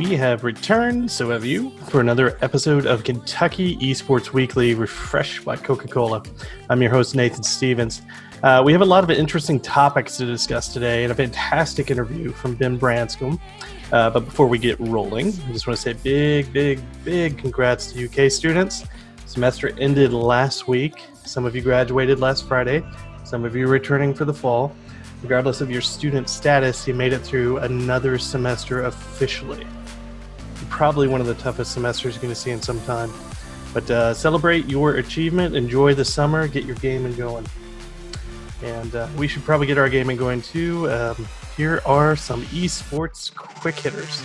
We have returned, so have you, for another episode of Kentucky Esports Weekly, refreshed by Coca-Cola. I'm your host, Nathan Stevens. We have a lot of interesting topics to discuss today and a fantastic interview from Ben Brascum. But before we get rolling, I just want to say big congrats to UK students. Semester ended last week. Some of you graduated last Friday. Some of you are returning for the fall. Regardless of your student status, you made it through another semester officially. Probably one of the toughest semesters you're going to see in some time. But celebrate your achievement, enjoy the summer, get your gaming going. And we should probably get our gaming going too. Here are some esports quick hitters.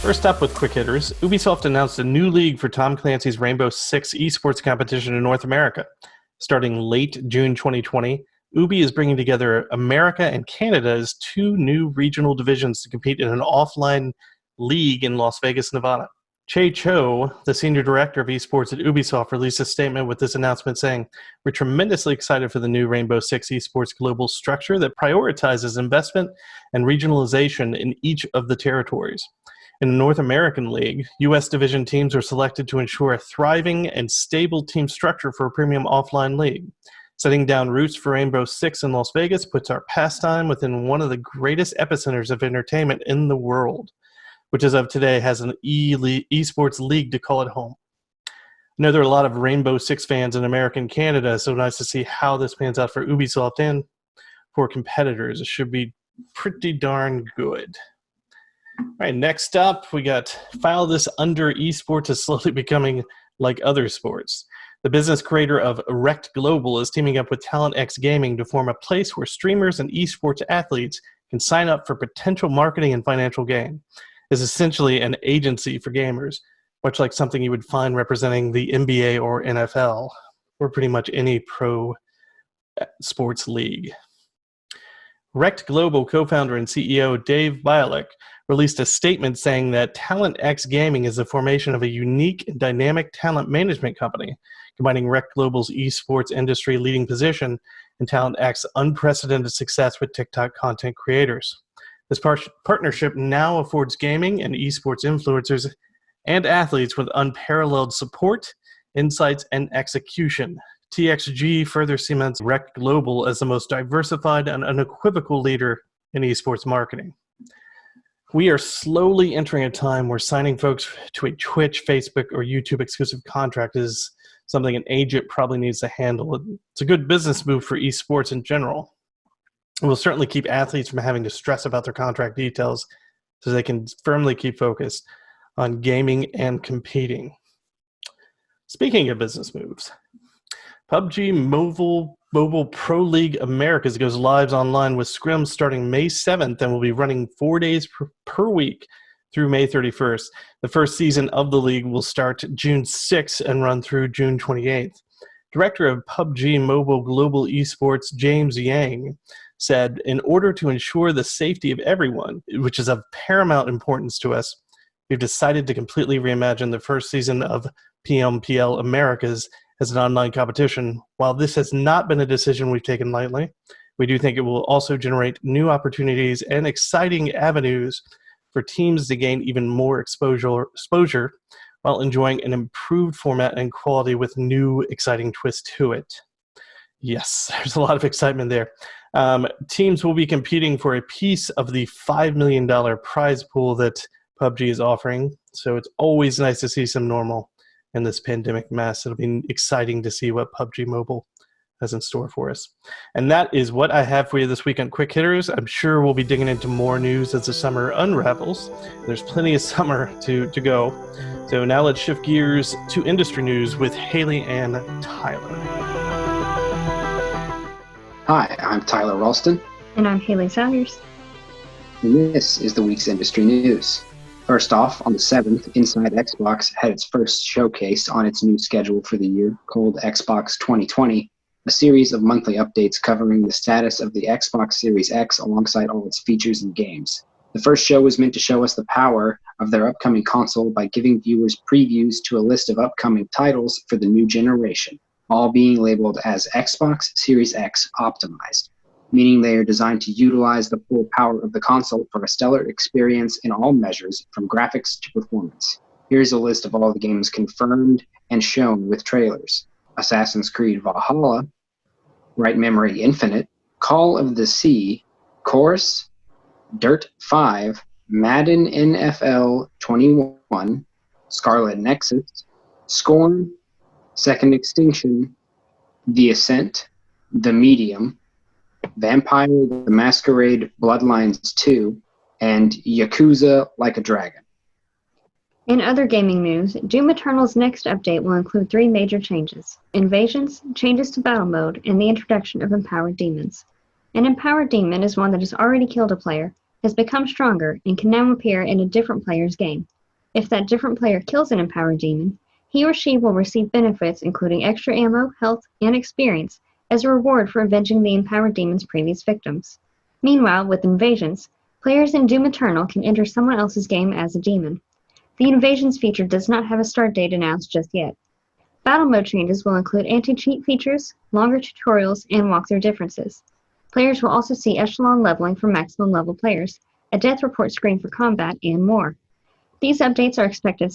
First up with quick hitters, Ubisoft announced a new league for Tom Clancy's Rainbow Six esports competition in North America. Starting late June 2020, Ubi is bringing together America and Canada as two new regional divisions to compete in an offline league in Las Vegas, Nevada. Che Cho, the senior director of esports at Ubisoft, released a statement with this announcement saying, "We're tremendously excited for the new Rainbow Six esports global structure that prioritizes investment and regionalization in each of the territories. In the North American League, U.S. division teams are selected to ensure a thriving and stable team structure for a premium offline league. Setting down roots for Rainbow Six in Las Vegas puts our pastime within one of the greatest epicenters of entertainment in the world, which as of today has an esports league to call it home." I know there are a lot of Rainbow Six fans in America and Canada, so nice to see how this pans out for Ubisoft and for competitors. It should be pretty darn good. All right, next up, we got File This Under Esports is slowly becoming like other sports. The business creator of Rect Global is teaming up with Talent X Gaming to form a place where streamers and esports athletes can sign up for potential marketing and financial gain. It's essentially an agency for gamers, much like something you would find representing the NBA or NFL, or pretty much any pro sports league. Rect Global co-founder and CEO Dave Bialik released a statement saying that Talent X Gaming is the formation of a unique and dynamic talent management company, combining Rect Global's esports industry leading position and Talent X's unprecedented success with TikTok content creators. This partnership now affords gaming and esports influencers and athletes with unparalleled support, insights, and execution. TXG further cements Rect Global as the most diversified and unequivocal leader in esports marketing. We are slowly entering a time where signing folks to a Twitch, Facebook, or YouTube exclusive contract is something an agent probably needs to handle. It's a good business move for esports in general. It will certainly keep athletes from having to stress about their contract details so they can firmly keep focused on gaming and competing. Speaking of business moves, PUBG Mobile Pro League Americas goes live online with scrims starting May 7th and will be running 4 days per week through May 31st. The first season of the league will start June 6th and run through June 28th. Director of PUBG Mobile Global Esports, James Yang, said, "In order to ensure the safety of everyone, which is of paramount importance to us, we've decided to completely reimagine the first season of PMPL Americas as an online competition. While this has not been a decision we've taken lightly, we do think it will also generate new opportunities and exciting avenues for teams to gain even more exposure while enjoying an improved format and quality with new exciting twists to it." Yes, there's a lot of excitement there. Teams will be competing for a piece of the $5 million prize pool that PUBG is offering, so it's always nice to see some normal in this pandemic mess. It'll be exciting to see what PUBG Mobile has in store for us. And that is what I have for you this week on Quick Hitters. I'm sure we'll be digging into more news as the summer unravels. There's plenty of summer to go. So now let's shift gears to industry news with Hailey and Tyler. Hi, I'm Tyler Ralston. And I'm Hailey Salyers. And this is the week's industry news. First off, on the 7th, Inside Xbox had its first showcase on its new schedule for the year, called Xbox 2020, a series of monthly updates covering the status of the Xbox Series X alongside all its features and games. The first show was meant to show us the power of their upcoming console by giving viewers previews to a list of upcoming titles for the new generation, all being labeled as Xbox Series X optimized. meaning they are designed to utilize the full power of the console for a stellar experience in all measures, from graphics to performance. Here's a list of all the games confirmed and shown with trailers: Assassin's Creed Valhalla, Right Memory Infinite, Call of the Sea, Chorus, Dirt 5, Madden NFL 21, Scarlet Nexus, Scorn, Second Extinction, The Ascent, The Medium, Vampire the Masquerade Bloodlines 2, and Yakuza Like a Dragon. In other gaming news, Doom Eternal's next update will include 3 major changes: invasions, changes to battle mode, and the introduction of empowered demons. An empowered demon is one that has already killed a player, has become stronger, and can now appear in a different player's game. If that different player kills an empowered demon, he or she will receive benefits including extra ammo, health, and experience as a reward for avenging the empowered demon's previous victims. Meanwhile, with invasions, players in Doom Eternal can enter someone else's game as a demon. The invasions feature does not have a start date announced just yet. Battle mode changes will include anti-cheat features, longer tutorials, and walkthrough differences. Players will also see echelon leveling for maximum level players, a death report screen for combat, and more. These updates are expected.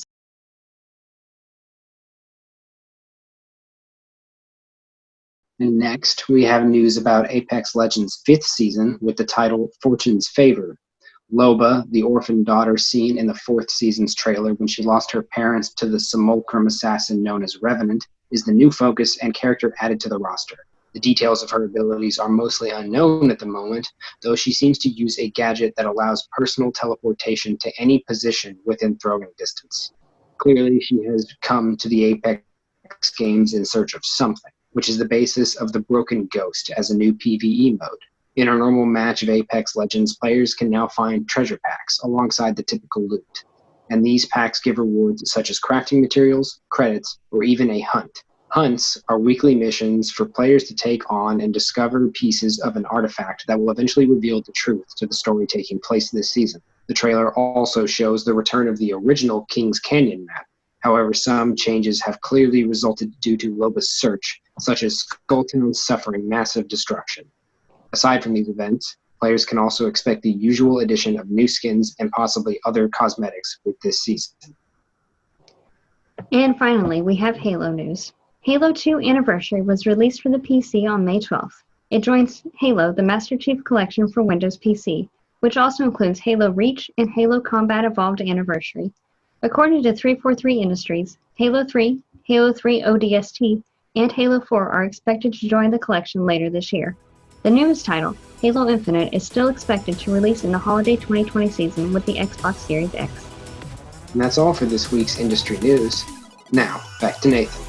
And next, we have news about Apex Legends' 5th season with the title Fortune's Favor. Loba, the orphan daughter seen in the 4th season's trailer when she lost her parents to the simulacrum assassin known as Revenant, is the new focus and character added to the roster. The details of her abilities are mostly unknown at the moment, though she seems to use a gadget that allows personal teleportation to any position within throwing distance. Clearly, she has come to the Apex games in search of something, which is the basis of the Broken Ghost as a new PvE mode. In a normal match of Apex Legends, players can now find treasure packs alongside the typical loot, and these packs give rewards such as crafting materials, credits, or even a hunt. Hunts are weekly missions for players to take on and discover pieces of an artifact that will eventually reveal the truth to the story taking place this season. The trailer also shows the return of the original Kings Canyon map. However, some changes have clearly resulted due to Loba's search, such as Skulltown suffering massive destruction. Aside from these events, players can also expect the usual addition of new skins and possibly other cosmetics with this season. And finally, we have Halo news. Halo 2 Anniversary was released for the PC on May 12th. It joins Halo, the Master Chief Collection for Windows PC, which also includes Halo Reach and Halo Combat Evolved Anniversary. According to 343 Industries, Halo 3, Halo 3 ODST, and Halo 4 are expected to join the collection later this year. The newest title, Halo Infinite, is still expected to release in the holiday 2020 season with the Xbox Series X. And that's all for this week's industry news. Now, back to Nathan.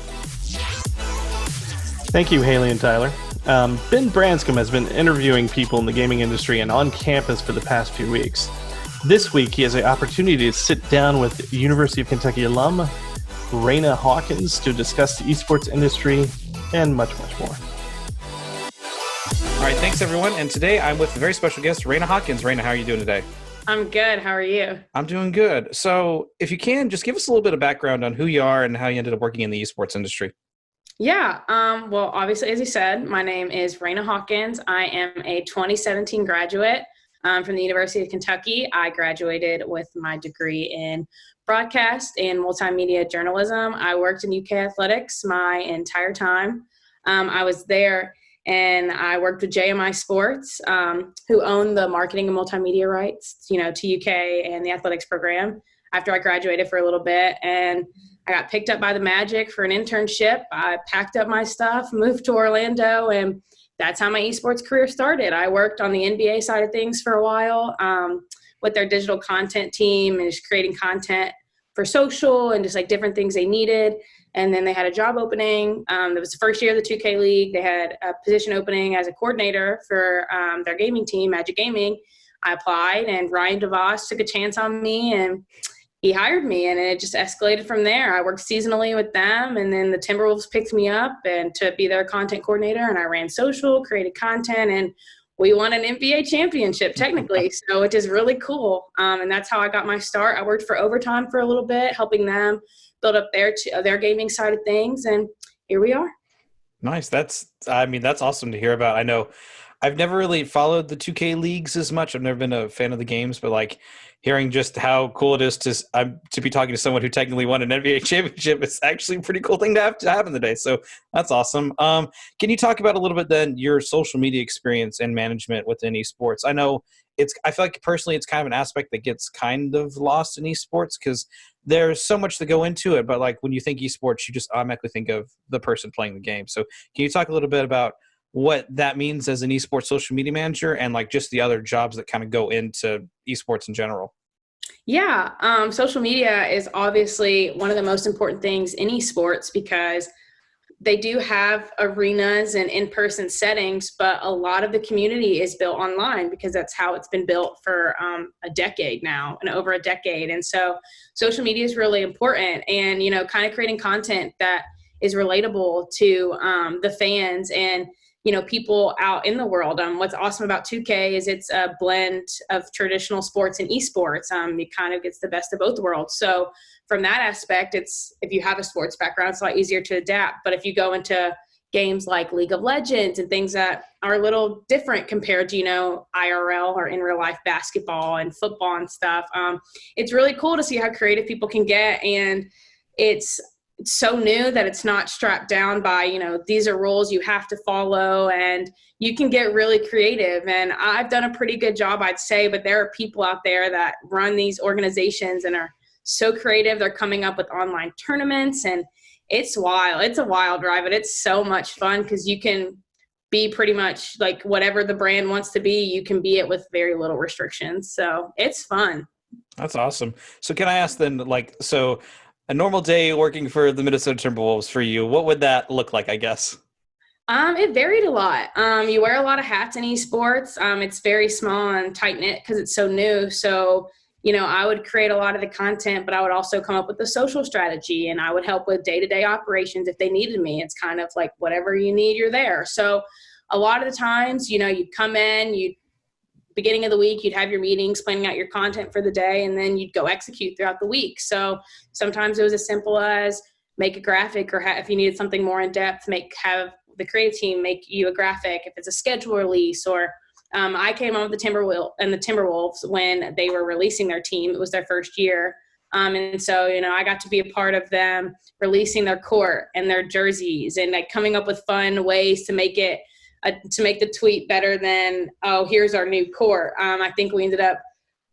Thank you, Hailey and Tyler. Ben Brascum has been interviewing people in the gaming industry and on campus for the past few weeks. This week, he has the opportunity to sit down with University of Kentucky alum Raenah Hawkins to discuss the esports industry and much, much more. All right, thanks everyone. And today I'm with a very special guest, Raenah Hawkins. Raenah, how are you doing today? I'm good. How are you? I'm doing good. So if you can, just give us a little bit of background on who you are and how you ended up working in the esports industry. Yeah. Well, obviously, as you said, my name is Raenah Hawkins. I am a 2017 graduate from the University of Kentucky. I graduated with my degree in broadcast and multimedia journalism. I worked in UK athletics my entire time. I was there and I worked with JMI Sports, who own the marketing and multimedia rights, to UK and the athletics program after I graduated for a little bit. And I got picked up by the Magic for an internship. I packed up my stuff, moved to Orlando, and that's how my esports career started. I worked on the NBA side of things for a while with their digital content team and just creating content for social and just like different things they needed. And then they had a job opening. It was the first year of the 2K League. They had a position opening as a coordinator for their gaming team, Magic Gaming. I applied, and Ryan DeVos took a chance on me, and he hired me, and it just escalated from there. I worked seasonally with them, and then the Timberwolves picked me up and to be their content coordinator, and I ran social, created content, and we won an NBA championship technically, so which is really cool. And that's how I got my start. I worked for Overtime for a little bit, helping them build up their gaming side of things, and here we are. Nice. That's awesome to hear about. I know I've never really followed the 2K leagues as much. I've never been a fan of the games, but like hearing just how cool it is to be talking to someone who technically won an NBA championship is actually a pretty cool thing to happen today. So that's awesome. Can you talk about a little bit then your social media experience and management within esports? I know I feel like personally it's kind of an aspect that gets kind of lost in esports because there's so much to go into it. But like when you think esports, you just automatically think of the person playing the game. So can you talk a little bit about what that means as an esports social media manager and like just the other jobs that kind of go into esports in general? Yeah, social media is obviously one of the most important things in esports because they do have arenas and in-person settings, but a lot of the community is built online because that's how it's been built for a decade now and over a decade. And so social media is really important and, you know, kind of creating content that is relatable to the fans and, you know, people out in the world. What's awesome about 2K is it's a blend of traditional sports and esports. It kind of gets the best of both worlds. So from that aspect, it's if you have a sports background, it's a lot easier to adapt. But if you go into games like League of Legends and things that are a little different compared to, you know, IRL or in real life basketball and football and stuff, it's really cool to see how creative people can get. And it's so new that it's not strapped down by, you know, these are rules you have to follow, and you can get really creative. And I've done a pretty good job, I'd say, but there are people out there that run these organizations and are so creative. They're coming up with online tournaments, and it's wild. It's a wild ride, but it's so much fun because you can be pretty much like whatever the brand wants to be, you can be it with very little restrictions. So it's fun. That's awesome. So can I ask then, like, so a normal day working for the Minnesota Timberwolves for you, what would that look like, I guess? It varied a lot. You wear a lot of hats in esports. It's very small and tight knit because it's so new. So, you know, I would create a lot of the content, but I would also come up with the social strategy, and I would help with day-to-day operations if they needed me. It's kind of like whatever you need, you're there. So a lot of the times, you know, you'd come in, beginning of the week, you'd have your meetings, planning out your content for the day, and then you'd go execute throughout the week. So sometimes it was as simple as make a graphic, or if you needed something more in depth, have the creative team make you a graphic. If it's a schedule release, or I came on with the Timberwolves when they were releasing their team. It was their first year. And so, you know, I got to be a part of them releasing their court and their jerseys and like coming up with fun ways to make it to make the tweet better than, oh, here's our new court. I think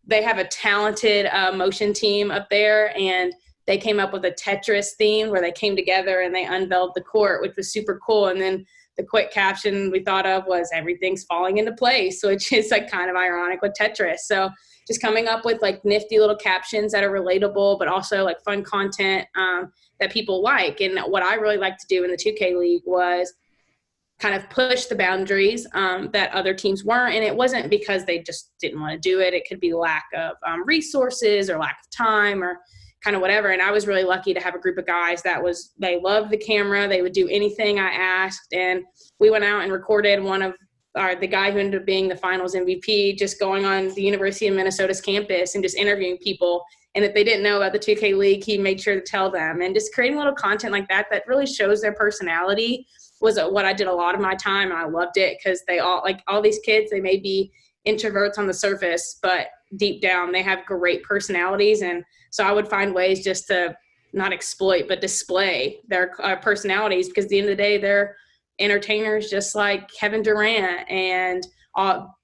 they have a talented motion team up there, and they came up with a Tetris theme where they came together and they unveiled the court, which was super cool. And then the quick caption we thought of was everything's falling into place, which is like kind of ironic with Tetris. So just coming up with like nifty little captions that are relatable, but also like fun content that people like. And what I really like to do in the 2K League was kind of push the boundaries that other teams weren't. And it wasn't because they just didn't want to do it. It could be lack of resources or lack of time or kind of whatever. And I was really lucky to have a group of guys they loved the camera. They would do anything I asked. And we went out and recorded the guy who ended up being the finals MVP, just going on the University of Minnesota's campus and just interviewing people. And if they didn't know about the 2K League, he made sure to tell them. And just creating little content like that really shows their personality was what I did a lot of my time. And I loved it because all these kids, they may be introverts on the surface, but deep down they have great personalities. And so I would find ways just to not exploit, but display their personalities, because at the end of the day, they're entertainers just like Kevin Durant and,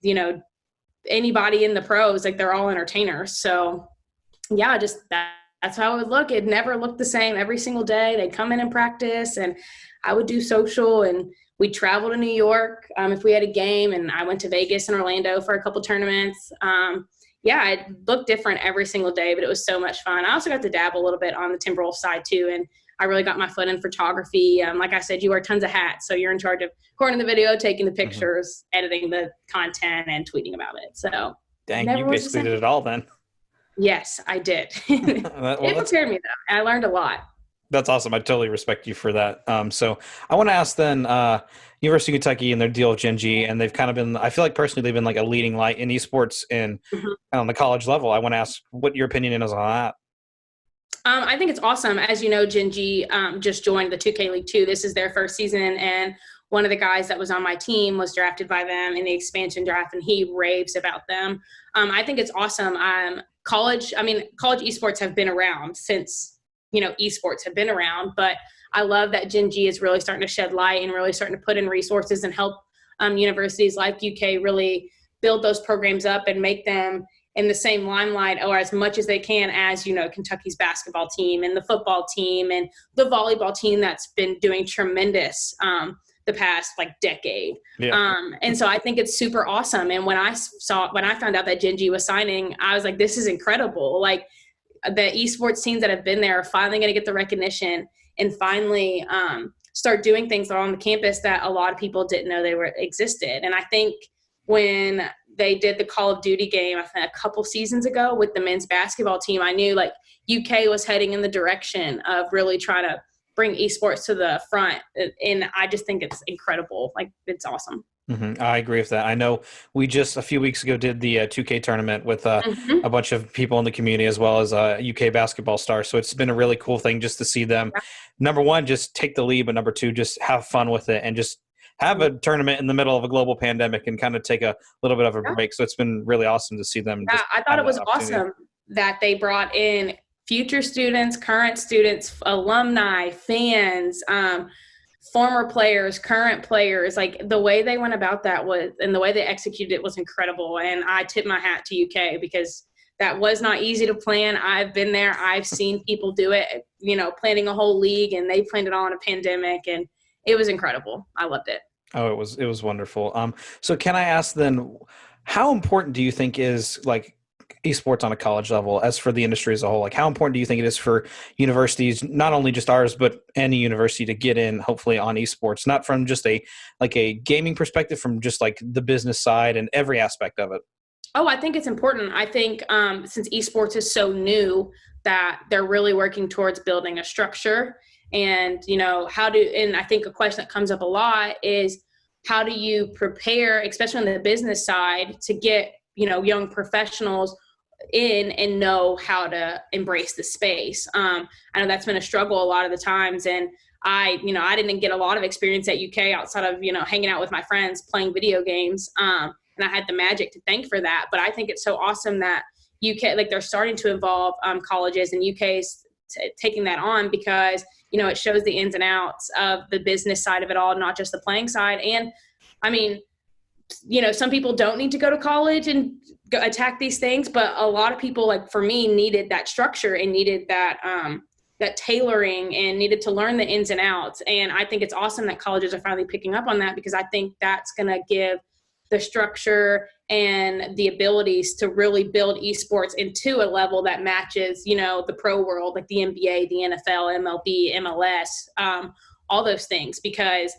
you know, anybody in the pros, like they're all entertainers. So yeah, just that's how it would look. It never looked the same every single day. They'd come in and practice, and I would do social, and we'd travel to New York if we had a game, and I went to Vegas and Orlando for a couple tournaments. Yeah, it looked different every single day, but it was so much fun. I also got to dabble a little bit on the Timberwolves side too, and I really got my foot in photography. Like I said, you wear tons of hats, so you're in charge of recording the video, taking the pictures, editing the content, and tweeting about it. So dang, you basically did it all then. Yes, I did. It prepared me though. I learned a lot. That's awesome. I totally respect you for that. So I want to ask then, University of Kentucky and their deal with Gen G, and they've kind of been, I feel like personally they've been like a leading light in esports and on the college level. I want to ask what your opinion is on that. I think it's awesome. As you know, Gen G just joined the 2K League too. This is their first season, and one of the guys that was on my team was drafted by them in the expansion draft, and he raves about them. I think it's awesome. College esports have been around since, esports have been around, but I love that Gen G is really starting to shed light and really starting to put in resources and help universities like UK really build those programs up and make them in the same limelight or as much as they can as, Kentucky's basketball team and the football team and the volleyball team that's been doing tremendous the past decade. Yeah. And so I think it's super awesome. And when I found out that Gen G was signing, I was like, this is incredible. Like, the esports teams that have been there are finally going to get the recognition and finally start doing things on the campus that a lot of people didn't know existed. And I think when they did the Call of Duty game, I think a couple seasons ago with the men's basketball team, I knew UK was heading in the direction of really trying to bring esports to the front. And I just think it's incredible. It's awesome. Mm-hmm. I agree with that. I know we just a few weeks ago did the 2K tournament with a bunch of people in the community as well as UK basketball stars. So it's been a really cool thing just to see them, number one, just take the lead, but number two, just have fun with it and just have a tournament in the middle of a global pandemic and kind of take a little bit of a break. So it's been really awesome to see them. Yeah, I thought it was awesome that they brought in future students, current students, alumni, fans, former players, current players. The way they went about that and the way they executed it was incredible. And I tip my hat to UK because that was not easy to plan. I've been there. I've seen people do it, planning a whole league, and they planned it all in a pandemic, and it was incredible. I loved it. Oh, it was wonderful. So can I ask then, how important do you think is esports on a college level as for the industry as a whole? How important do you think it is for universities, not only just ours, but any university to get in hopefully on esports, not from just a gaming perspective, from just the business side and every aspect of it? Oh, I think it's important. I think since esports is so new that they're really working towards building a structure. And, and I think a question that comes up a lot is, how do you prepare, especially on the business side, to get, young professionals in and know how to embrace the space? I know that's been a struggle a lot of the times. And I didn't get a lot of experience at UK outside of, hanging out with my friends, playing video games. And I had the Magic to thank for that. But I think it's so awesome that UK, they're starting to involve colleges, and UK's taking that on because it shows the ins and outs of the business side of it all, not just the playing side. And I mean, some people don't need to go to college and attack these things, but a lot of people, for me, needed that structure and needed that tailoring and needed to learn the ins and outs. And I think it's awesome that colleges are finally picking up on that, because I think that's going to give the structure and the abilities to really build esports into a level that matches, the pro world, like the NBA, the NFL, MLB, MLS, all those things, because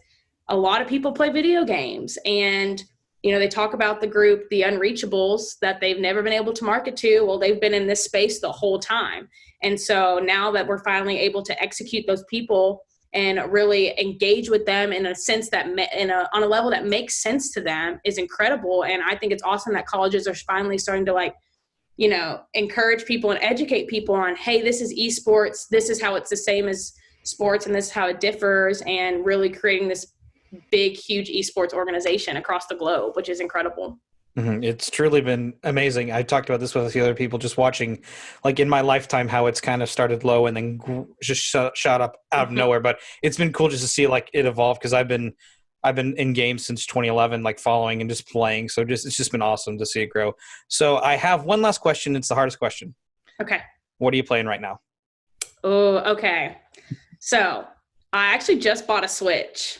a lot of people play video games and, they talk about the group, the unreachables, that they've never been able to market to. Well, they've been in this space the whole time. And so now that we're finally able to execute those people and really engage with them in a sense that on a level that makes sense to them is incredible. And I think it's awesome that colleges are finally starting to encourage people and educate people on, hey, this is esports. This is how it's the same as sports, and this is how it differs, and really creating this big, huge esports organization across the globe, which is incredible. Mm-hmm. It's truly been amazing. I talked about this with a few other people, just watching, in my lifetime, how it's kind of started low and then just shot up out of nowhere. But it's been cool just to see it evolve, because I've been in games since 2011, following and just playing. So it's just been awesome to see it grow. So I have one last question. It's the hardest question. Okay. What are you playing right now? Oh, okay. So I actually just bought a Switch.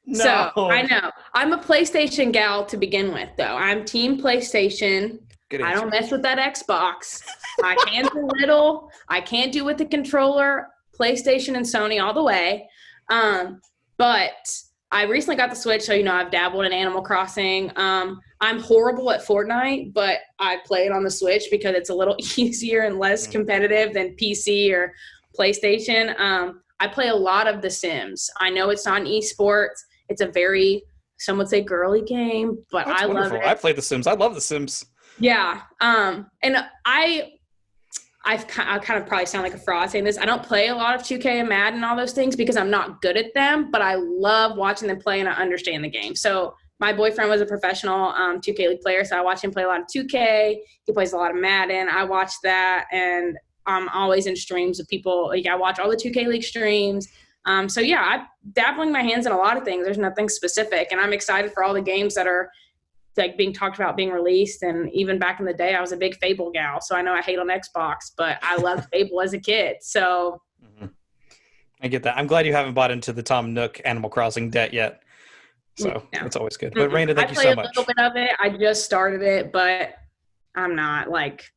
No. So I know I'm a PlayStation gal to begin with, though. I'm team PlayStation. I don't mess with that Xbox. I can't do little. I can't do with the controller. PlayStation and Sony all the way. But I recently got the Switch, so I've dabbled in Animal Crossing. I'm horrible at Fortnite, but I play it on the Switch because it's a little easier and less competitive than PC or PlayStation. I play a lot of The Sims. I know it's not an esports. It's a very, some would say, girly game, but That's I wonderful. love it. I played The Sims. I love The Sims. Yeah. And I I kind of probably sound like a fraud saying this. I don't play a lot of 2K and Madden and all those things because I'm not good at them, but I love watching them play and I understand the game. So my boyfriend was a professional 2K League player, so I watch him play a lot of 2K. He plays a lot of Madden. I watch that, and I'm always in streams of people. Like, I watch all the 2K League streams. So yeah, I'm dabbling my hands in a lot of things. There's nothing specific, and I'm excited for all the games that are like being talked about being released. And even back in the day, I was a big Fable gal, so I know I hate on Xbox, but I loved Fable as a kid. So I get that. I'm glad you haven't bought into the Tom Nook Animal Crossing debt yet. So that's always good. But Raenah, thank you so much. I played a little bit of it. I just started it, but I'm not like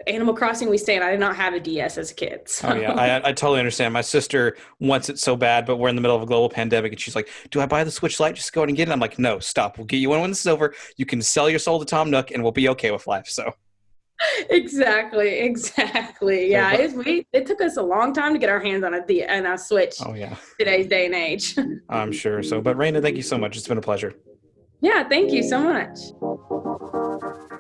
Animal Crossing. We stayed. I did not have a DS as a kid. So. Oh yeah, I totally understand. My sister wants it so bad, but we're in the middle of a global pandemic, and she's like, "Do I buy the Switch Lite? Just go ahead and get it." I'm like, "No, stop. We'll get you one when this is over. You can sell your soul to Tom Nook, and we'll be okay with life." So. Exactly. Yeah, it took us a long time to get our hands on a Switch. Oh yeah. Today's day and age. I'm sure. So, but Raenah, thank you so much. It's been a pleasure. Yeah, thank you so much.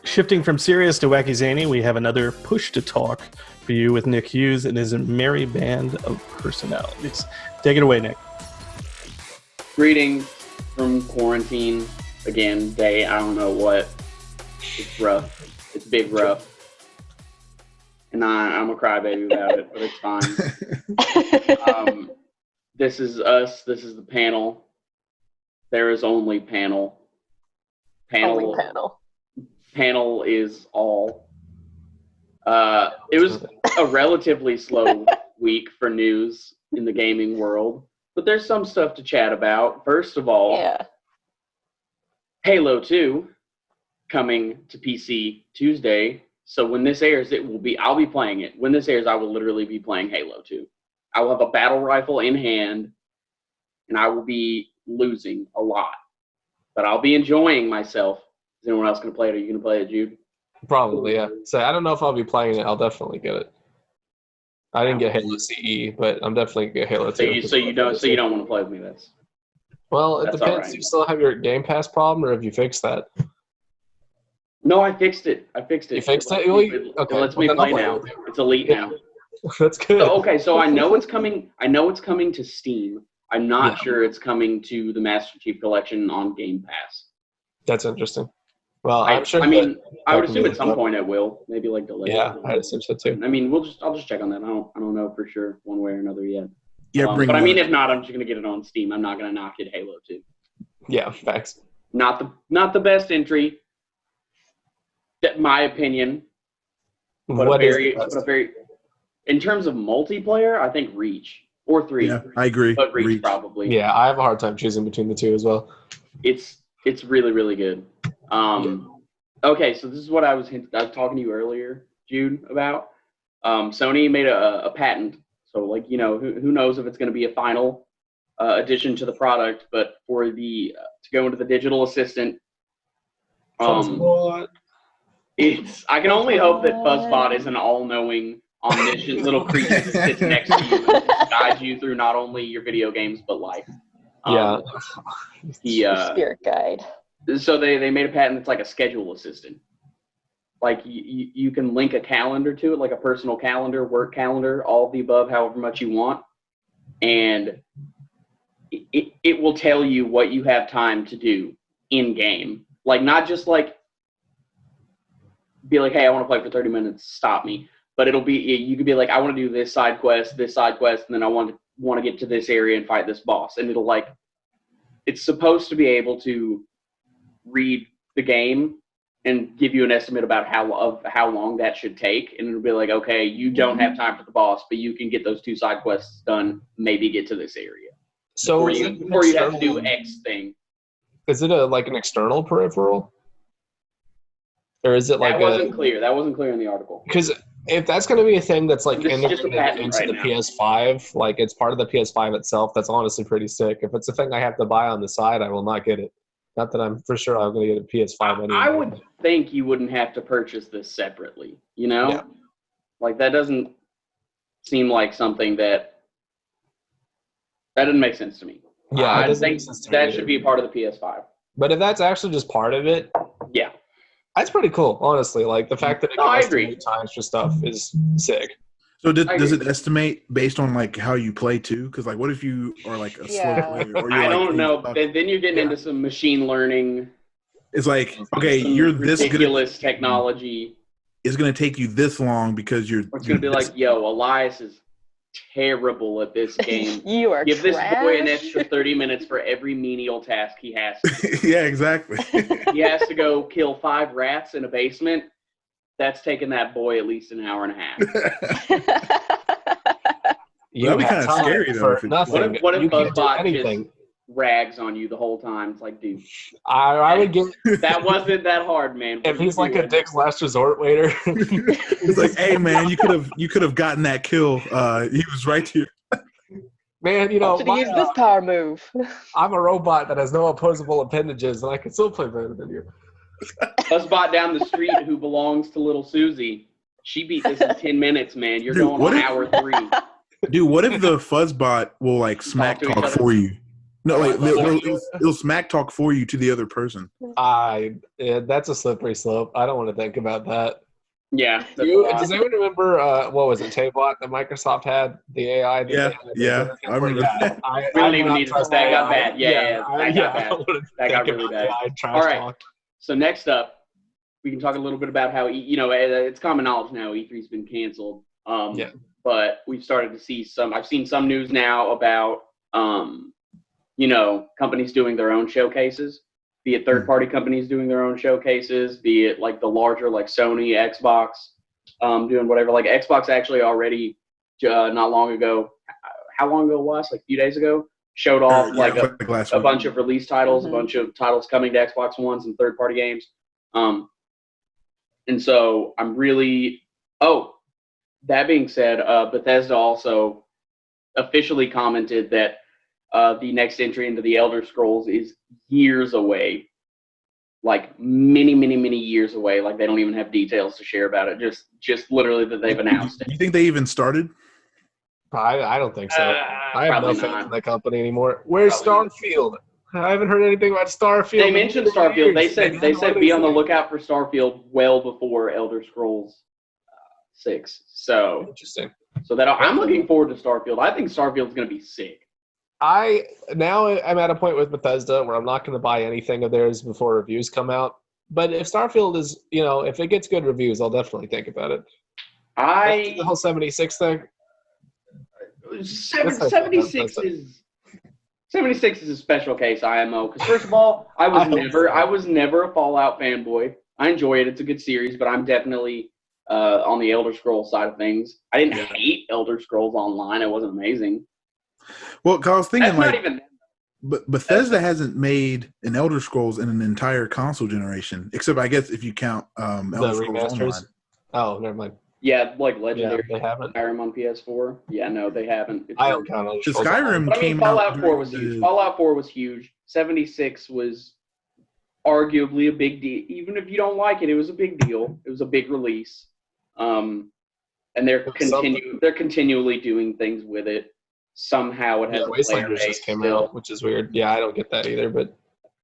Shifting from serious to wacky zany, we have another push to talk for you with Nick Hughes and his merry band of personalities. Take it away, Nick. Greetings from quarantine. Again, day, I don't know what. It's rough. It's big rough. And I'm a crybaby about it, but it's fine. This is us. This is the panel. There is only panel. Only panel. Panel is all. It was a relatively slow week for news in the gaming world, but there's some stuff to chat about. First of all, Halo 2 coming to PC Tuesday. So when this airs, I'll be playing it. When this airs, I will literally be playing Halo 2. I will have a battle rifle in hand, and I will be losing a lot. But I'll be enjoying myself. Is anyone else going to play it? Are you going to play it, Jude? Probably, yeah. So I don't know if I'll be playing it. I'll definitely get it. I didn't get Halo CE, but I'm definitely going to get Halo 2. So you don't want to play with me, Well, it that's depends. all right. Do you still have your Game Pass problem, or have you fixed that? No, I fixed it. You fixed it? It lets me play now. It's elite now. That's good. So I know it's coming. I know it's coming to Steam. I'm not sure it's coming to the Master Chief Collection on Game Pass. That's interesting. Well, I'm sure. I would assume at some point it will. Maybe like delay. Yeah, I'd assume so too. I mean, I'll just check on that. I don't know for sure one way or another yet. Yeah, but I mean, if not, I'm just gonna get it on Steam. I'm not gonna knock it Halo 2. Yeah, facts. Not the best entry. My opinion. But What is the but best? a very. In terms of multiplayer, I think Reach or 3. Yeah, I agree. But Reach probably. Yeah, I have a hard time choosing between the two as well. It's really, really good. Okay, so this is what I was talking to you earlier, Jude, about. Sony made a patent. So, like, who knows if it's going to be a final addition to the product, but for to go into the digital assistant, I can only hope that Fuzzbot is an all-knowing, omniscient little creature that sits next to you and guides you through not only your video games, but life. Spirit guide. So they made a patent that's like a schedule assistant. Like you can link a calendar to it, like a personal calendar, work calendar, all of the above, however much you want. And it will tell you what you have time to do in game. Like, not just like be like, hey, I want to play for 30 minutes, stop me. But you could be like, I want to do this side quest, and then I want to get to this area and fight this boss. And it's supposed to be able to read the game and give you an estimate about how long that should take. And it'll be like, okay, you don't have time for the boss, but you can get those 2 side quests done, maybe get to this area. So before you have to do X thing. Is it like an external peripheral? Or is it like That wasn't clear. That wasn't clear in the article. Because if that's going to be a thing that's like This is just a integrated patent into right the now. PS5, like it's part of the PS5 itself, that's honestly pretty sick. If it's a thing I have to buy on the side, I will not get it. Not that I'm for sure I'm going to get a PS5 anyway. I would think you wouldn't have to purchase this separately, Yeah. Like, that doesn't seem like something that doesn't make sense to me. Yeah, it I doesn't think make sense to me that either. should be a part of the PS5. But if that's actually just part of it, Yeah. That's pretty cool, honestly. Like the fact that it No, can I agree. estimate times for stuff is sick. So I does agree. it estimate based on like how you play too? Because like, what if you are like a slow Yeah. player or you're I like don't know. stuck? Then you're getting Yeah. into some machine learning, It's like, okay, some you're this good. ridiculous technology. It's going to take you this long because you're. Or it's going to be this- like, yo, Elias is terrible at this game. You are Give this trash. boy an extra 30 minutes for every menial task he has to do. yeah, exactly. He has to go kill 5 rats in a basement. That's taking that boy at least an hour and a half. You That'd be have kinda time scary, though, for if it's- nothing. What if you can't do BuzzBot anything. just rags on you the whole time? It's like, dude, I would get that wasn't that hard, man. What if are he's you like a doing? Dick's Last Resort waiter. It's like, hey man, you could have gotten that kill. He was right here. Man, you know, Should have used this power move. I'm a robot that has no opposable appendages, and I can still play better than you. BuzzBot down the street who belongs to little Susie. She beat this in 10 minutes, man. You're Dude, going what on if- hour 3. Dude, what if the fuzzbot will like smack to each talk other? for you? No, like Oh, it'll smack talk for you to the other person. That's a slippery slope. I don't want to think about that. Yeah. That's You, a lot. does anyone remember what was it, Tablebot that Microsoft had? The AI. that Yeah, they had? yeah, I remember that. We don't even not need to- trust that got AI. bad. Yeah, that got I bad. don't wanna That got think really about bad. AI trash All right. talk. So next up, we can talk a little bit about how, it's common knowledge now E3's been canceled. Yeah. But we've started to see I've seen some news now about, companies doing their own showcases, be it third-party companies doing their own showcases, be it like the larger like Sony, Xbox, doing whatever. Like Xbox actually already, not long ago, how long ago was like a few days ago, showed off Yeah, like a last a week. bunch of release titles, Mhm. a bunch of titles coming to Xbox One, some third-party games. And so I'm really that being said, Bethesda also officially commented that the next entry into the Elder Scrolls is years away, like many, many, many years away. Like they don't even have details to share about it. Just literally that they've announced it. You think they even started? I don't think so. I have no Probably faith not. in that company anymore. Where's Probably Starfield? I haven't heard anything about Starfield. They in mentioned 4 Starfield. They years. said What are be on the saying? lookout for Starfield well before Elder Scrolls 6. So Interesting. I'm looking forward to Starfield. I think Starfield's going to be sick. I'm at a point with Bethesda where I'm not going to buy anything of theirs before reviews come out. But if Starfield is, if it gets good reviews, I'll definitely think about it. The whole 76 thing. 76 is a special case IMO because first of all, I was never a Fallout fanboy. I enjoy it; it's a good series, but I'm definitely on the Elder Scrolls side of things. I didn't hate Elder Scrolls Online; it wasn't amazing. Well, 'cause I was thinking That's like, not even. but Bethesda hasn't made an Elder Scrolls in an entire console generation, except I guess if you count Elder The Scrolls remasters. Online. Oh, never mind. Yeah, like Yeah, Legendary they haven't. Skyrim on PS4. Yeah, no, they haven't. It's I don't count Elder The Scrolls. Skyrim But I mean, came Fallout out. 4 was during huge. the- Fallout 4 was huge. 76 was arguably a big deal. Even if you don't like it, it was a big deal. It was a big release. And they're continually doing things with it. Somehow it has a player Wastelanders base just came still. out, which is weird. Yeah, I don't get that either. But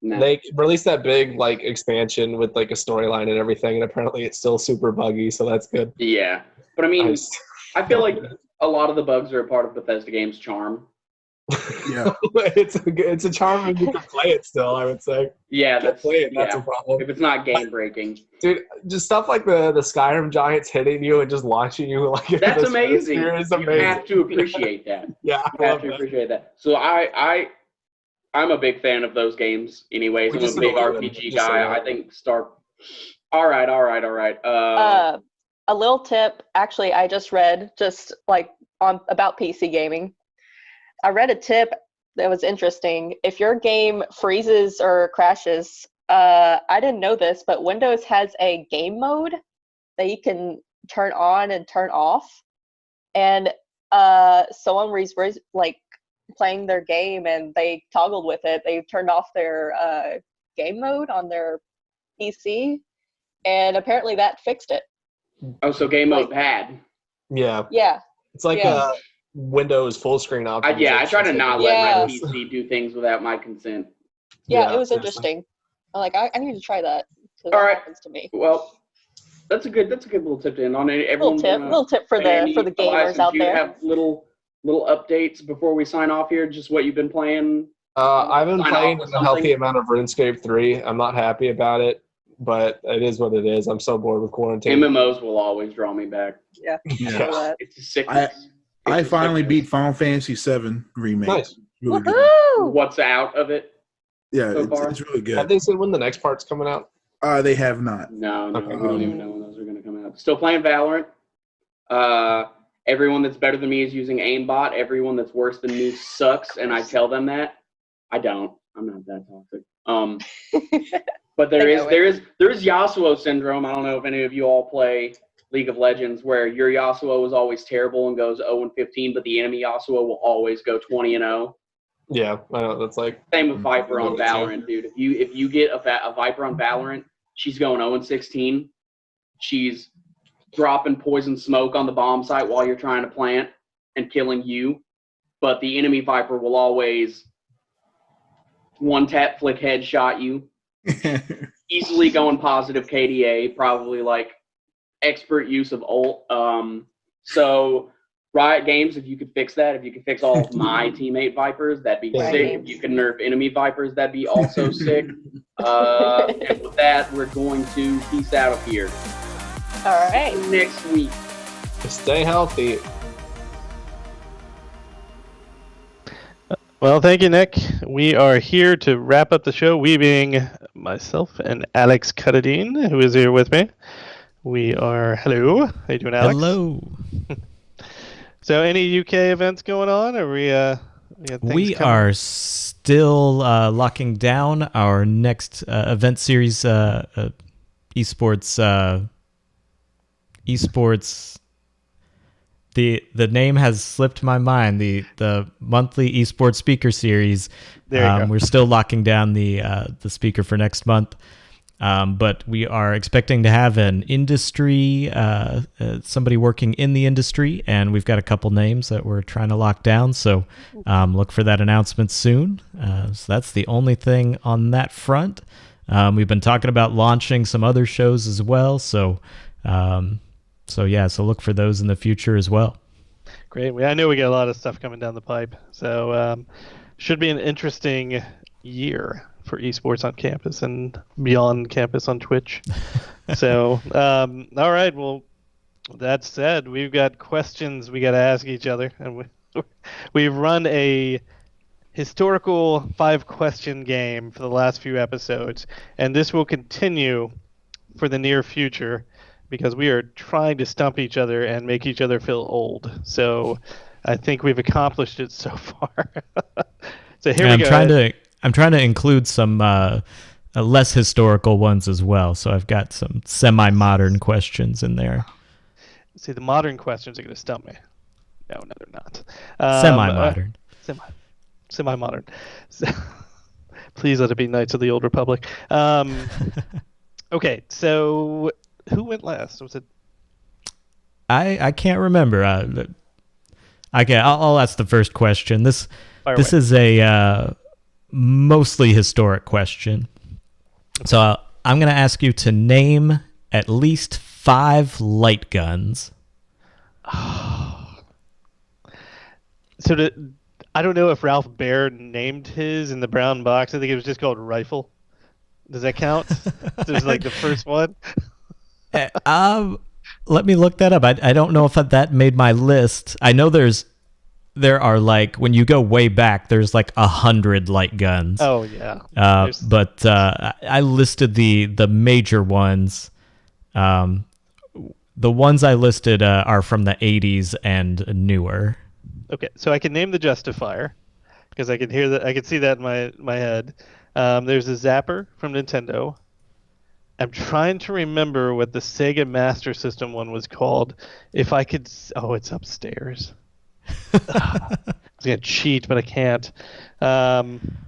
No. they released that big expansion with a storyline and everything, and apparently it's still super buggy, so that's good. Yeah. But I mean, Nice. I feel like a lot of the bugs are a part of Bethesda Games' charm. Yeah. it's a charm if you can play it still, I would say. Yeah, That's play it, that's yeah. a problem. If it's not game breaking. Dude, just stuff like the Skyrim giants hitting you and just launching you into That's the amazing. sphere is You amazing. have to appreciate that. Yeah, I You have love to that. appreciate that. So I'm a big fan of those games anyways. We I'm just a big know them. RPG Just so guy. you know. I think All right. A little tip. Actually, I just read about PC gaming. I read a tip that was interesting. If your game freezes or crashes, I didn't know this, but Windows has a game mode that you can turn on and turn off. And someone was playing their game and they toggled with it. They turned off their game mode on their PC, and apparently that fixed it. Oh, so game mode bad. Yeah. Yeah. It's like Yeah. Windows full screen option. I try to not let Yeah. my PC do things without my consent. Yeah, it was seriously. interesting. I'm like, I need to try that. So All that right. happens to me. Well, that's a good little tip to end on. Everyone, Little tip for the Elias gamers and out Jude there. have little updates before we sign off here. Just what you've been playing. I've been Sign playing off with a healthy something. amount of RuneScape 3. I'm not happy about it, but it is what it is. I'm so bored with quarantine. MMOs will always draw me back. Yeah. Yeah. that. It's a sickness. I It's a finally sickness. beat Final Fantasy VII Remake. Nice. Really good. Woohoo! What's out of it? Yeah, so far? it's really Have good. they said when the next part's coming out? They have not. No, Okay. we don't even know when those are going to come out. Still playing Valorant. Everyone that's better than me is using aimbot. Everyone that's worse than me sucks, and I tell them that. I don't. I'm not that toxic. But there is Yasuo syndrome. I don't know if any of you all play League of Legends, where your Yasuo is always terrible and goes 0-15, but the enemy Yasuo will always go 20-0. Yeah, I know. That's like Same with Viper on Valorant, dude. If you get a Viper on Valorant, she's going 0-16. She's dropping poison smoke on the bomb site while you're trying to plant and killing you. But the enemy Viper will always one tap flick headshot you. Easily going positive KDA, probably like expert use of ult. So Riot Games, if you could fix that, if you could fix all of my teammate Vipers, that'd be Riot sick. Games. If you could nerf enemy Vipers, that'd be also sick. And with that, we're going to peace out of here. All right. Next week. stay healthy. Well, thank you, Nick. We are here to wrap up the show. We being myself and Alex Cutadean, who is here with me. We are. Hello. How you doing, Alex? Hello. So, any UK events going on? Or we got things We coming? are still locking down our next event series, esports. Esports. The name has slipped my mind. The monthly esports speaker series. There you go. We're still locking down the speaker for next month. But we are expecting to have an industry, somebody working in the industry, and we've got a couple names that we're trying to lock down. So look for that announcement soon. So that's the only thing on that front. We've been talking about launching some other shows as well. So look for those in the future as well. Great. I know we got a lot of stuff coming down the pipe. So should be an interesting year for esports on campus and beyond campus on Twitch. So, all right. Well, that said, we've got questions we got to ask each other. And we've run a historical 5-question game for the last few episodes. And this will continue for the near future, because we are trying to stump each other and make each other feel old. So I think we've accomplished it so far. So here we go. I'm trying to include some less historical ones as well. So I've got some semi-modern questions in there. See, the modern questions are going to stump me. No, they're not. Semi-modern. Semi-modern. Please let it be Knights of the Old Republic. Okay, so who went last? Was it? I can't remember. I'll ask the first question. This is a mostly historic question. So I'm going to ask you to name at least 5 light guns. So I don't know if Ralph Baer named his in the brown box. I think it was just called Rifle. Does that count? It was like the first one. Let me look that up. I don't know if that made my list. I know there are, like, when you go way back, there's like 100 light guns. Oh yeah. But I listed the major ones. The ones I listed are from the 80s and newer. Okay, so I can name the Justifier because I can hear that. I can see that in my head. There's a Zapper from Nintendo. I'm trying to remember what the Sega Master System one was called. If I could... Oh, it's upstairs. I was going to cheat, but I can't. And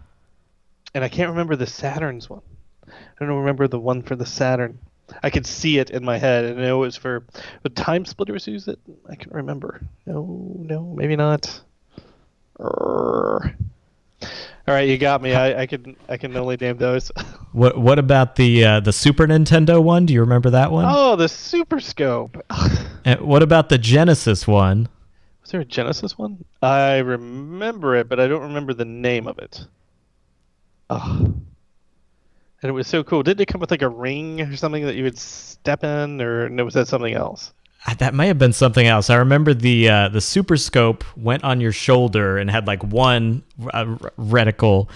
I can't remember the Saturn's one. I don't remember the one for the Saturn. I could see it in my head, and I know it was for... But Time Splitters use it? I can remember. No, maybe not. All All right, you got me. I can only name those. What about the Super Nintendo one? Do you remember that one? Oh, the Super Scope. And what about the Genesis one? Was there a Genesis one? I remember it, but I don't remember the name of it. Oh. And it was so cool. Didn't it come with like a ring or something that you would step in, or no, was that something else? That may have been something else. I remember the Super Scope went on your shoulder and had like one reticle,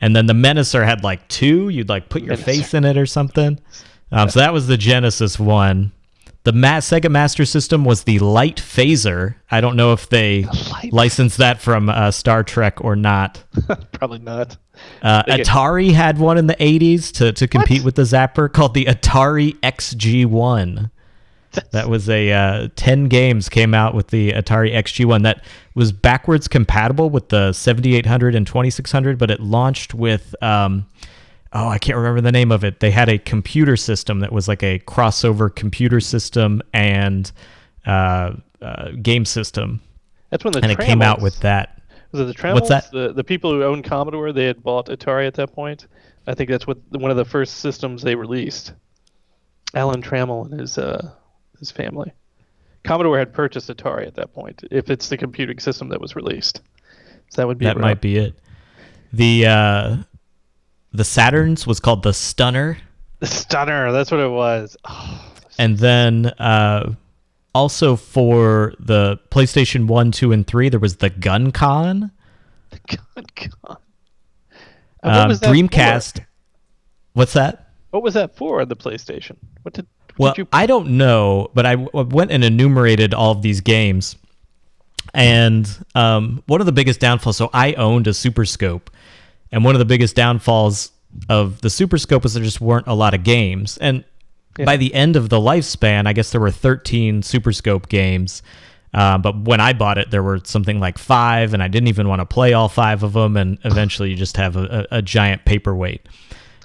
and then the Menacer had like two. You'd like put your face in it or something. So that was the Genesis one. The Sega Master System was the Light Phaser. I don't know if they licensed that from Star Trek or not. Probably not. Atari had one in the 80s to compete with the Zapper called the Atari XG1. That was 10 games came out with the Atari XG1 that was backwards compatible with the 7800 and 2600, but it launched with I can't remember the name of it. They had a computer system that was like a crossover computer system and game system. That's when it came out with that. Was it the Tremels? What's that? The people who owned Commodore, they had bought Atari at that point. I think that's one of the first systems they released. Alan Trammell and his family. Commodore had purchased Atari at that point, if it's the computing system that was released. So that would be that might be it. The Saturn's was called the Stunner. The Stunner, that's what it was. Oh, and then also for the PlayStation 1, 2, and 3, there was the Gun Con. The Gun Con. What was that Dreamcast. For? What's that? What was that for, the PlayStation? Well, I don't know, but I went and enumerated all of these games. And one of the biggest downfalls, so I owned a Super Scope. And one of the biggest downfalls of the Super Scope was there just weren't a lot of games. And by the end of the lifespan, I guess there were 13 Super Scope games. But when I bought it, there were something like 5, and I didn't even want to play all 5 of them. And eventually you just have a giant paperweight.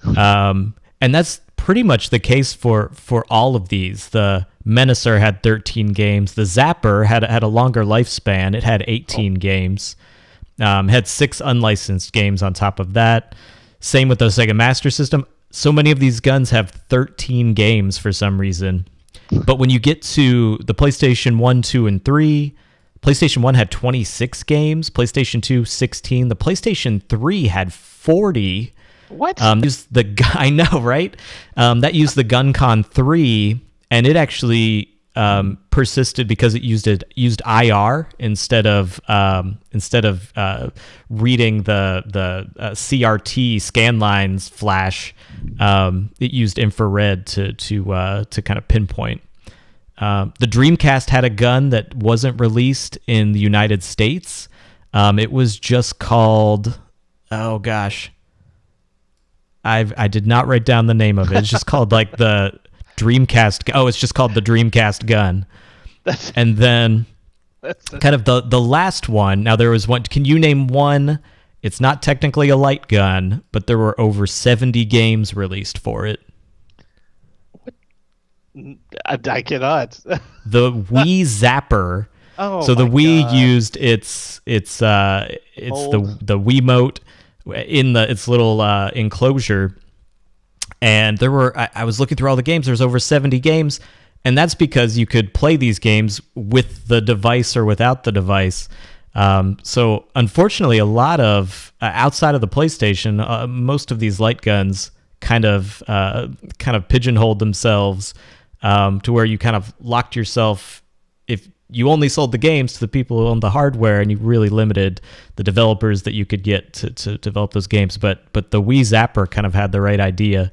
And that's pretty much the case for all of these. The Menacer had 13 games. The Zapper had a longer lifespan. It had 18 games. Had 6 unlicensed games on top of that. Same with the Sega Master System. So many of these guns have 13 games for some reason. But when you get to the PlayStation 1, 2, and 3, PlayStation 1 had 26 games. PlayStation 2, 16. The PlayStation 3 had 40. What? I know, right? That used the GunCon 3, and it actually persisted because it used IR instead of reading the CRT scan lines flash. It used infrared to kind of pinpoint. The Dreamcast had a gun that wasn't released in the United States. It was just called, oh gosh, I did not write down the name of it. It's just called like the Dreamcast. Oh, it's just called the Dreamcast gun. And then kind of the last one. Now there was one. Can you name one? It's not technically a light gun, but there were over 70 games released for it. I cannot. The Wii Zapper. Oh, so the Wii God. used its the Wiimote in its little enclosure. And there were, I was looking through all the games, there's over 70 games, and that's because you could play these games with the device or without the device. So unfortunately, a lot of, outside of the PlayStation, most of these light guns kind of pigeonholed themselves to where you kind of locked yourself, if you only sold the games to the people who owned the hardware, and you really limited the developers that you could get to develop those games. But the Wii Zapper kind of had the right idea.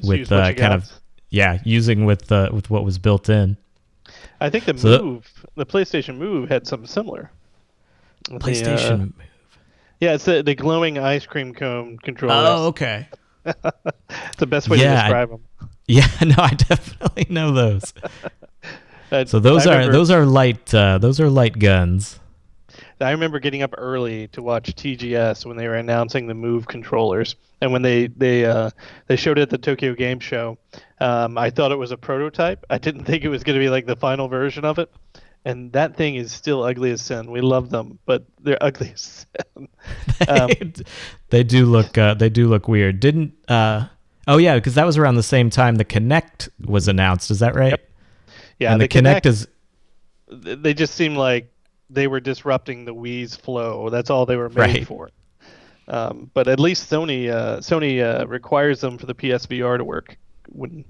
With using with what was built in. I think the PlayStation Move had something similar. PlayStation Move. Yeah, it's the glowing ice cream cone controller. Oh, okay. It's the best way to describe them. Yeah, no, I definitely know those. So those are light guns. I remember getting up early to watch TGS when they were announcing the Move controllers, and when they showed it at the Tokyo Game Show, I thought it was a prototype. I didn't think it was going to be like the final version of it, and that thing is still ugly as sin. We love them, but they're ugly as sin. They do look weird. Didn't oh yeah, because that was around the same time the Kinect was announced. Is that right? Yep. Yeah, and the Kinect is. They just seem like they were disrupting the Wii's flow. That's all they were made for. But at least Sony requires them for the PSVR to work when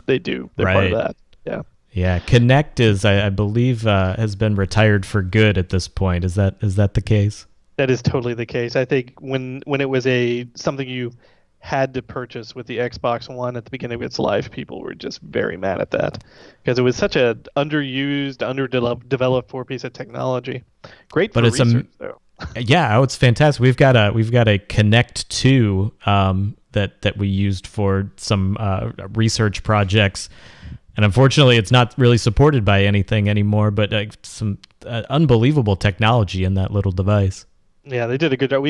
they do. They're part of that. Yeah. Yeah, Kinect is, I believe, has been retired for good at this point. Is that the case? That is totally the case. I think when it was something you had to purchase with the Xbox One at the beginning of its life, people were just very mad at that because it was such a underused, underdeveloped piece of technology. Great for research, though. Yeah, it's fantastic. We've got a Kinect 2 that we used for some research projects. And unfortunately, it's not really supported by anything anymore, but some unbelievable technology in that little device. Yeah, they did a good job.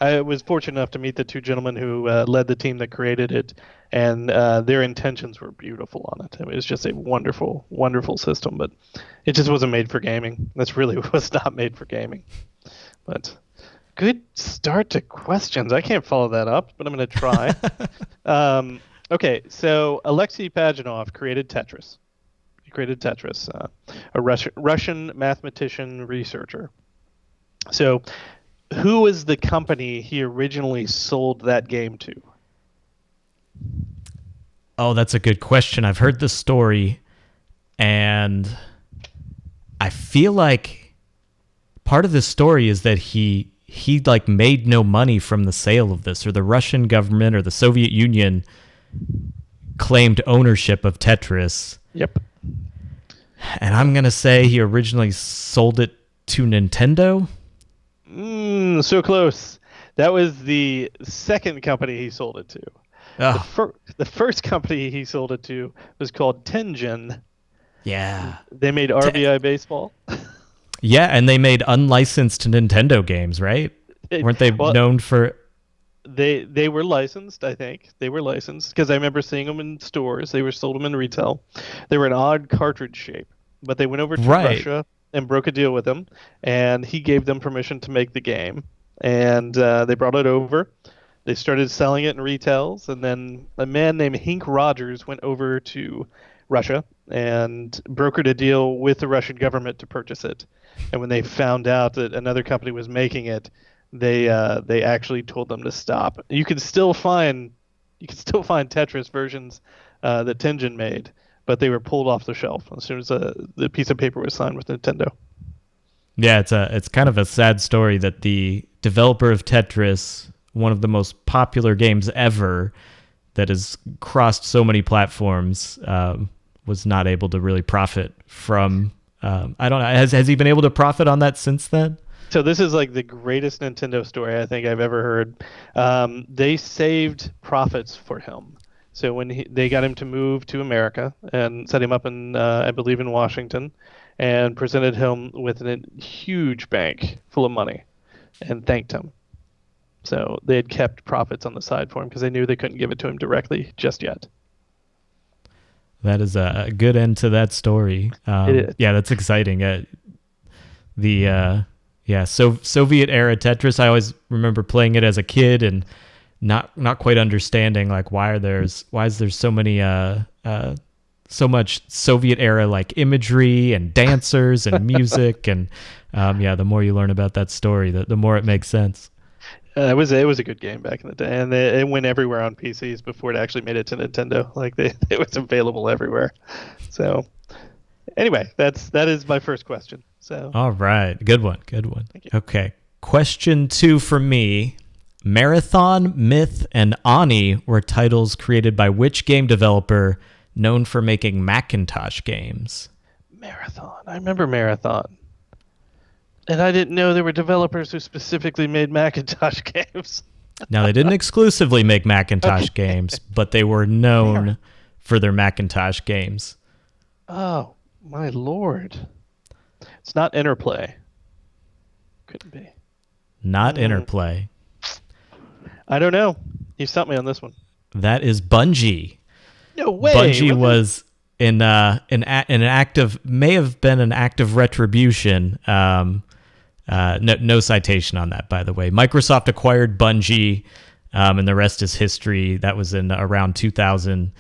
I was fortunate enough to meet the two gentlemen who led the team that created it, and their intentions were beautiful on it. I mean, it was just a wonderful, wonderful system, but it just wasn't made for gaming. That's really was not made for gaming. But good start to questions. I can't follow that up, but I'm going to try. Okay, so Alexei Pajanov created Tetris. He created Tetris, a Russian mathematician researcher. So who was the company he originally sold that game to? Oh, that's a good question. I've heard the story, and I feel like part of the story is that he like made no money from the sale of this, or the Russian government or the Soviet Union claimed ownership of Tetris. Yep. And I'm going to say he originally sold it to Nintendo. So close. That was the second company he sold it to. Oh. The first company he sold it to was called Tengen. Yeah. They made RBI Baseball. Yeah, and they made unlicensed Nintendo games, right? Weren't they known for... They were licensed, I think. They were licensed because I remember seeing them in stores. They were sold them in retail. They were an odd cartridge shape, but they went over to Russia and broke a deal with him, and he gave them permission to make the game. And they brought it over. They started selling it in retails, and then a man named Hank Rogers went over to Russia and brokered a deal with the Russian government to purchase it. And when they found out that another company was making it, they actually told them to stop. You can still find Tetris versions that Tengen made, but they were pulled off the shelf as soon as the piece of paper was signed with Nintendo. Yeah, it's kind of a sad story that the developer of Tetris, one of the most popular games ever, that has crossed so many platforms, was not able to really profit from. I don't know. Has he been able to profit on that since then? So this is like the greatest Nintendo story I think I've ever heard. They saved profits for him. So when they got him to move to America and set him up in, I believe, in Washington, and presented him with a huge bank full of money and thanked him. So they had kept profits on the side for him because they knew they couldn't give it to him directly just yet. That is a good end to that story. It is. Yeah, that's exciting. Soviet era Tetris. I always remember playing it as a kid and not quite understanding like why is there so many so much Soviet era like imagery and dancers and music and the more you learn about that story, the more it makes sense. It was a good game back in the day, and it went everywhere on PCs before it actually made it to Nintendo. Like it was available everywhere. So anyway, that is my first question. So all right, good one. Thank you. Okay, question 2 for me. Marathon, Myth, and Ani were titles created by which game developer known for making Macintosh games? Marathon. I remember Marathon. And I didn't know there were developers who specifically made Macintosh games. Now, they didn't exclusively make Macintosh games, but they were known for their Macintosh games. Oh, my lord. It's not Interplay. Couldn't be. Not Interplay. I don't know. You stumped me on this one. That is Bungie. No way. Bungie was in an act of may have been an act of retribution. No citation on that, by the way. Microsoft acquired Bungie, and the rest is history. That was in around 2000.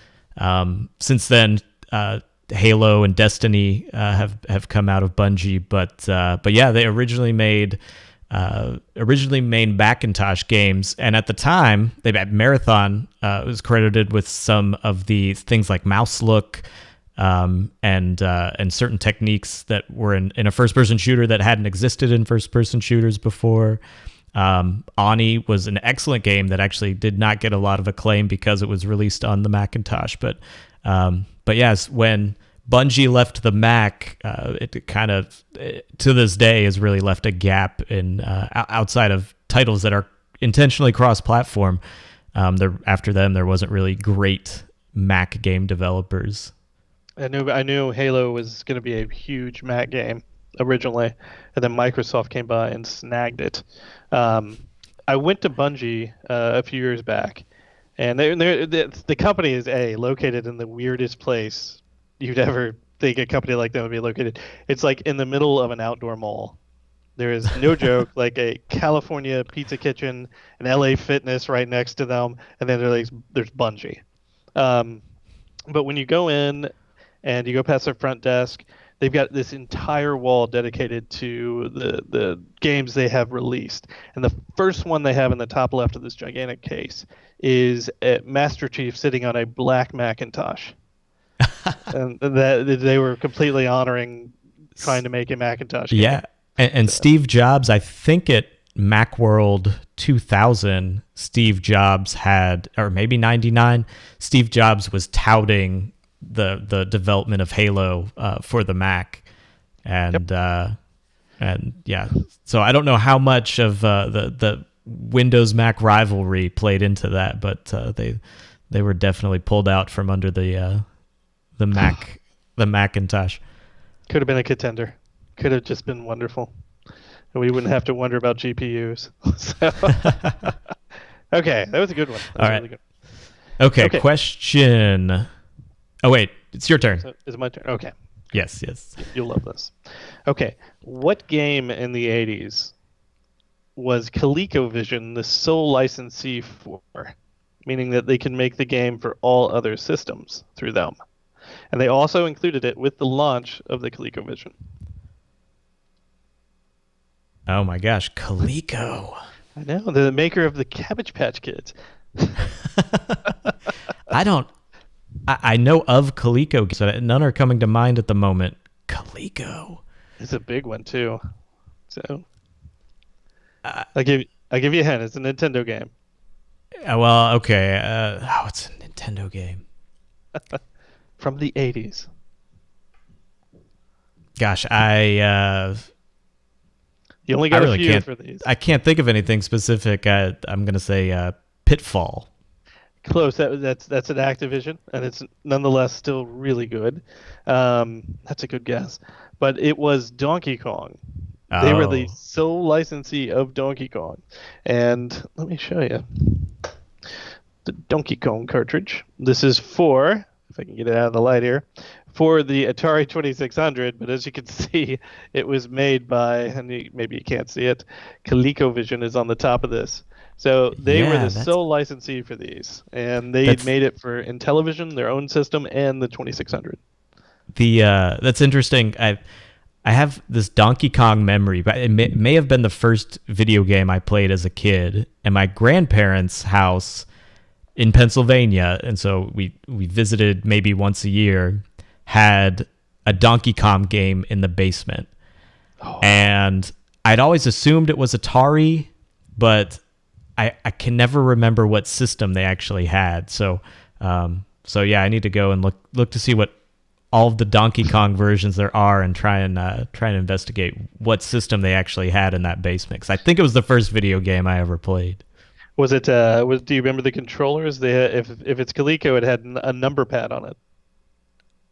Since then, Halo and Destiny have come out of Bungie, but yeah, they originally made Macintosh games, and at the time, they had Marathon was credited with some of the things like mouse look. And certain techniques that were in a first-person shooter that hadn't existed in first-person shooters before. Ani was an excellent game that actually did not get a lot of acclaim because it was released on the Macintosh. But yes, when Bungie left the Mac, it kind of, to this day, has really left a gap in outside of titles that are intentionally cross-platform. After them, there wasn't really great Mac game developers. I knew Halo was going to be a huge Mac game originally, and then Microsoft came by and snagged it. I went to Bungie a few years back, and the company is located in the weirdest place you'd ever think a company like that would be located. It's like in the middle of an outdoor mall. There is no joke, like a California Pizza Kitchen, an LA Fitness right next to them, and then there's Bungie. But when you go in and you go past their front desk, they've got this entire wall dedicated to the games they have released. And the first one they have in the top left of this gigantic case is Master Chief sitting on a black Macintosh. And that they were completely honoring trying to make a Macintosh game. Yeah, and Steve Jobs, I think at Macworld 2000, Steve Jobs had, or maybe 99, Steve Jobs was touting the development of Halo for the Mac, and yeah, so I don't know how much of the Windows Mac rivalry played into that, but they were definitely pulled out from under the Macintosh. Could have been a contender. Could have just been wonderful, and we wouldn't have to wonder about GPUs. So, okay, that was a good one. All right. Really good. Okay, question. Oh, wait, it's your turn. So, is it my turn? Okay. Yes. You'll love this. Okay, what game in the 80s was ColecoVision the sole licensee for, meaning that they can make the game for all other systems through them? And they also included it with the launch of the ColecoVision. Oh my gosh, Coleco. I know, the maker of the Cabbage Patch Kids. I know of Coleco, so none are coming to mind at the moment. Coleco. It's a big one too. So I'll give you a hint. It's a Nintendo game. Well, okay. It's a Nintendo game. From the 80s. Gosh, you only got a few for these. I can't think of anything specific. I'm going to say Pitfall. Close. That's an Activision, and it's nonetheless still really good. That's a good guess. But it was Donkey Kong. Oh. They were the sole licensee of Donkey Kong. And let me show you the Donkey Kong cartridge. This is for, if I can get it out of the light here, for the Atari 2600. But as you can see, it was made by, and maybe you can't see it, ColecoVision is on the top of this. So they were the sole licensee for these, and they made it for Intellivision, their own system, and the 2600. That's interesting. I have this Donkey Kong memory, but it may have been the first video game I played as a kid, and my grandparents' house in Pennsylvania, and so we visited maybe once a year, had a Donkey Kong game in the basement. Oh. And I'd always assumed it was Atari, but I can never remember what system they actually had. So yeah, I need to go and look to see what all of the Donkey Kong versions there are, and try and investigate what system they actually had in that basement. 'Cause I think it was the first video game I ever played. Was it? Do you remember the controllers? If it's Coleco, it had a number pad on it.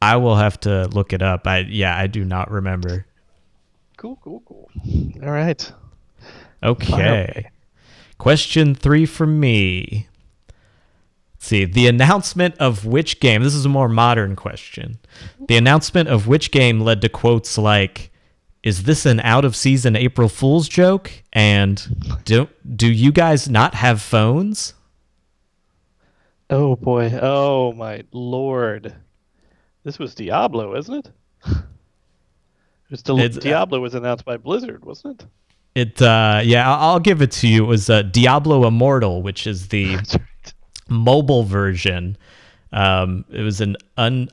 I will have to look it up. I do not remember. Cool. All right. Okay. Question 3 from me. Let's see, the announcement of which game, this is a more modern question. The announcement of which game led to quotes like, "Is this an out-of-season April Fool's joke?" And do you guys not have phones? Oh boy. Oh my lord. This was Diablo, isn't it? Diablo was announced by Blizzard, wasn't it? I'll give it to you. It was Diablo Immortal, which is the mobile version. It was an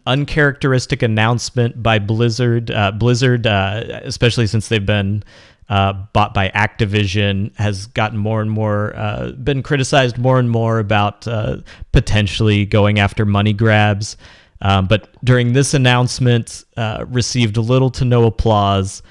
uncharacteristic announcement by Blizzard. Blizzard, especially since they've been bought by Activision, has gotten more and more, been criticized more and more about potentially going after money grabs. But during this announcement, received little to no applause.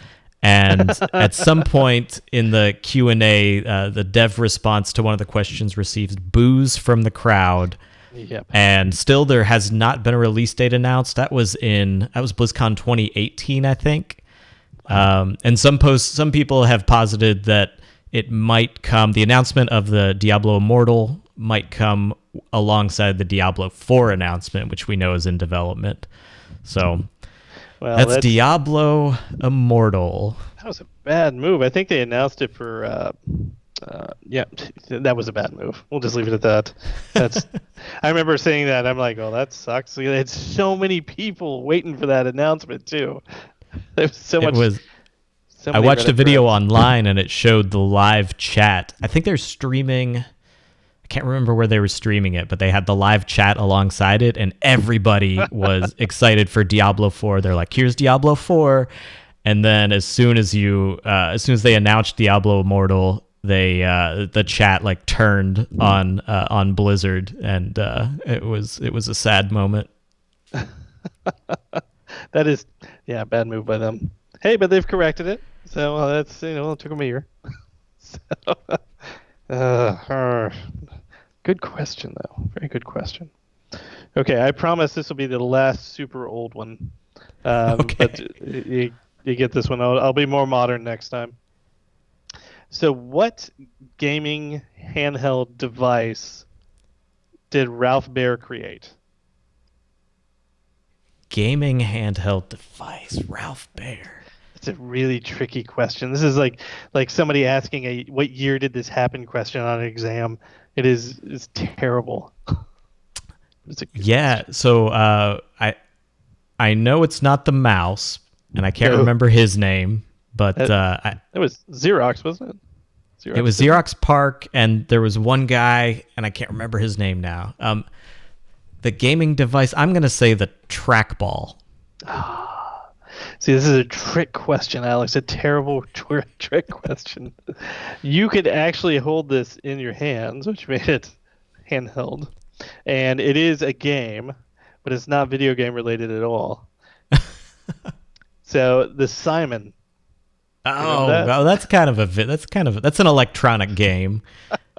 And at some point in the Q&A, the dev response to one of the questions received boos from the crowd. Yep. And still there has not been a release date announced. That was BlizzCon 2018, I think. And some people have posited that it might come, the announcement of the Diablo Immortal might come alongside the Diablo 4 announcement, which we know is in development. So that's Diablo Immortal. That was a bad move. I think they announced it for that was a bad move. We'll just leave it at that. I remember saying that. I'm like, oh, that sucks. It's so many people waiting for that announcement too. There's so much. I watched a video online and it showed the live chat. I think they're streaming. I can't remember where they were streaming it, but they had the live chat alongside it, and everybody was excited for Diablo 4. They're like, "Here's Diablo 4," and then as soon as they announced Diablo Immortal, the chat like turned on Blizzard, and it was a sad moment. That is, bad move by them. Hey, but they've corrected it, so that's it took them a year. Good question though, very good question. Okay, I promise this will be the last super old one. Okay. But you get this one. I'll be more modern next time. So what gaming handheld device did Ralph Baer create? Gaming handheld device, Ralph Baer. It's a really tricky question. This is like somebody asking what year did this happen question on an exam. It's terrible. So I know it's not the mouse, and I can't remember his name. But it was Xerox, wasn't it? It was Xerox PARC, and there was one guy, and I can't remember his name now. The gaming device, I'm going to say the trackball. See, this is a trick question, Alex. A terrible trick question. You could actually hold this in your hands, which made it handheld. And it is a game, but it's not video game related at all. So the Simon. That's an electronic game.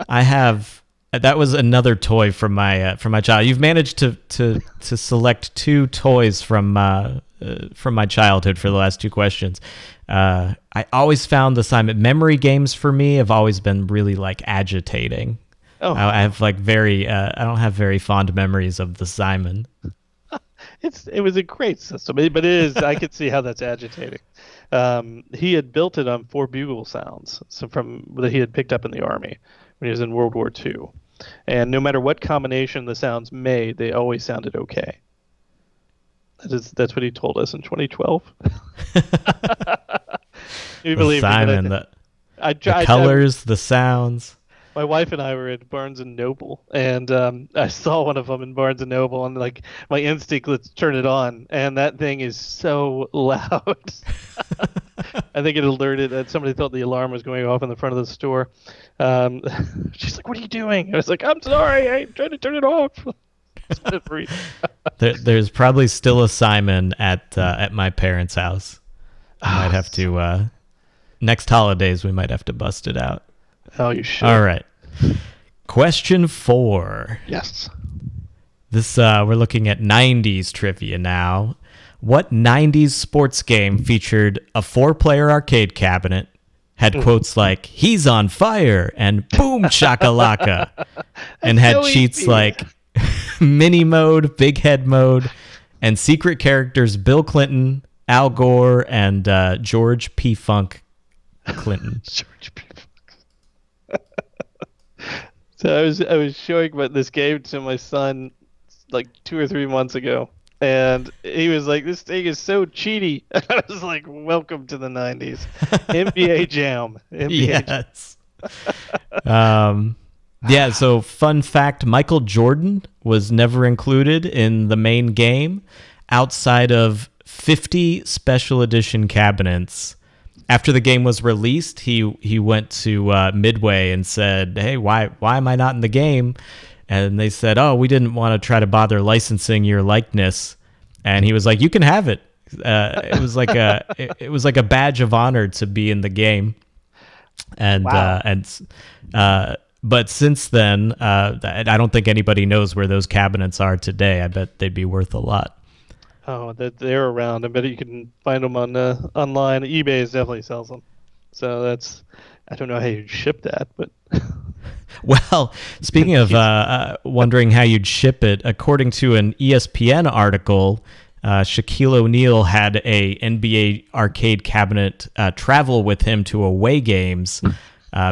That was another toy from my child. You've managed to select two toys from my childhood for the last two questions. I always found the Simon memory games for me have always been really like agitating. Oh. I have like I don't have very fond memories of the Simon. It was a great system, but it is. I could see how that's agitating. He had built it on 4 bugle sounds, that he had picked up in the Army when he was in World War II, and no matter what combination the sounds made, they always sounded okay. That's what he told us in 2012. You believe Simon, me? The colors, the sounds. My wife and I were at Barnes and Noble, and I saw one of them in Barnes and Noble, and like my instinct, let's turn it on, and that thing is so loud. I think it alerted that somebody thought the alarm was going off in the front of the store. She's like, "What are you doing?" I was like, "I'm sorry, I tried to turn it off." There's probably still a Simon at my parents' house. I might have to next holidays. We might have to bust it out. Oh, you should. All right. Question 4. Yes. This we're looking at 90s trivia now. What 90s sports game featured a 4-player arcade cabinet, had quotes like "He's on fire" and "Boom Shakalaka," and had cheats like mini mode, big head mode, and secret characters Bill Clinton, Al Gore, and George P. Funk Clinton. George P. Funk. So I was showing this game to my son like 2 or 3 months ago, and he was like, "This thing is so cheaty." And I was like, "Welcome to the '90s, NBA Jam." NBA Jam. Yeah, so fun fact, Michael Jordan was never included in the main game outside of 50 special edition cabinets. After the game was released, he went to Midway and said, "Hey, why am I not in the game?" And they said, "Oh, we didn't want to try to bother licensing your likeness." And he was like, "You can have it." It was like a badge of honor to be in the game. And wow. But since then, I don't think anybody knows where those cabinets are today. I bet they'd be worth a lot. Oh, they're around. I bet you can find them on online. eBay definitely sells them. So I don't know how you'd ship that, but. Well, speaking of wondering how you'd ship it, according to an ESPN article, Shaquille O'Neal had a NBA arcade cabinet travel with him to away games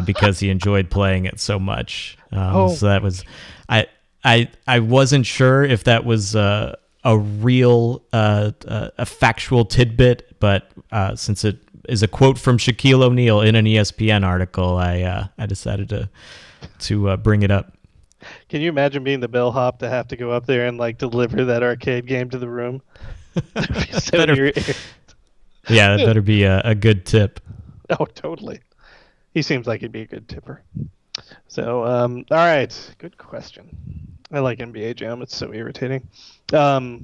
because he enjoyed playing it so much. So that was, I wasn't sure if that was a real, a factual tidbit, but since it is a quote from Shaquille O'Neal in an ESPN article, I decided to bring it up. Can you imagine being the bellhop to have to go up there and like deliver that arcade game to the room? Yeah, that better be a good tip. Oh, totally. He seems like he'd be a good tipper. So, all right, good question. I like NBA Jam. It's so irritating. The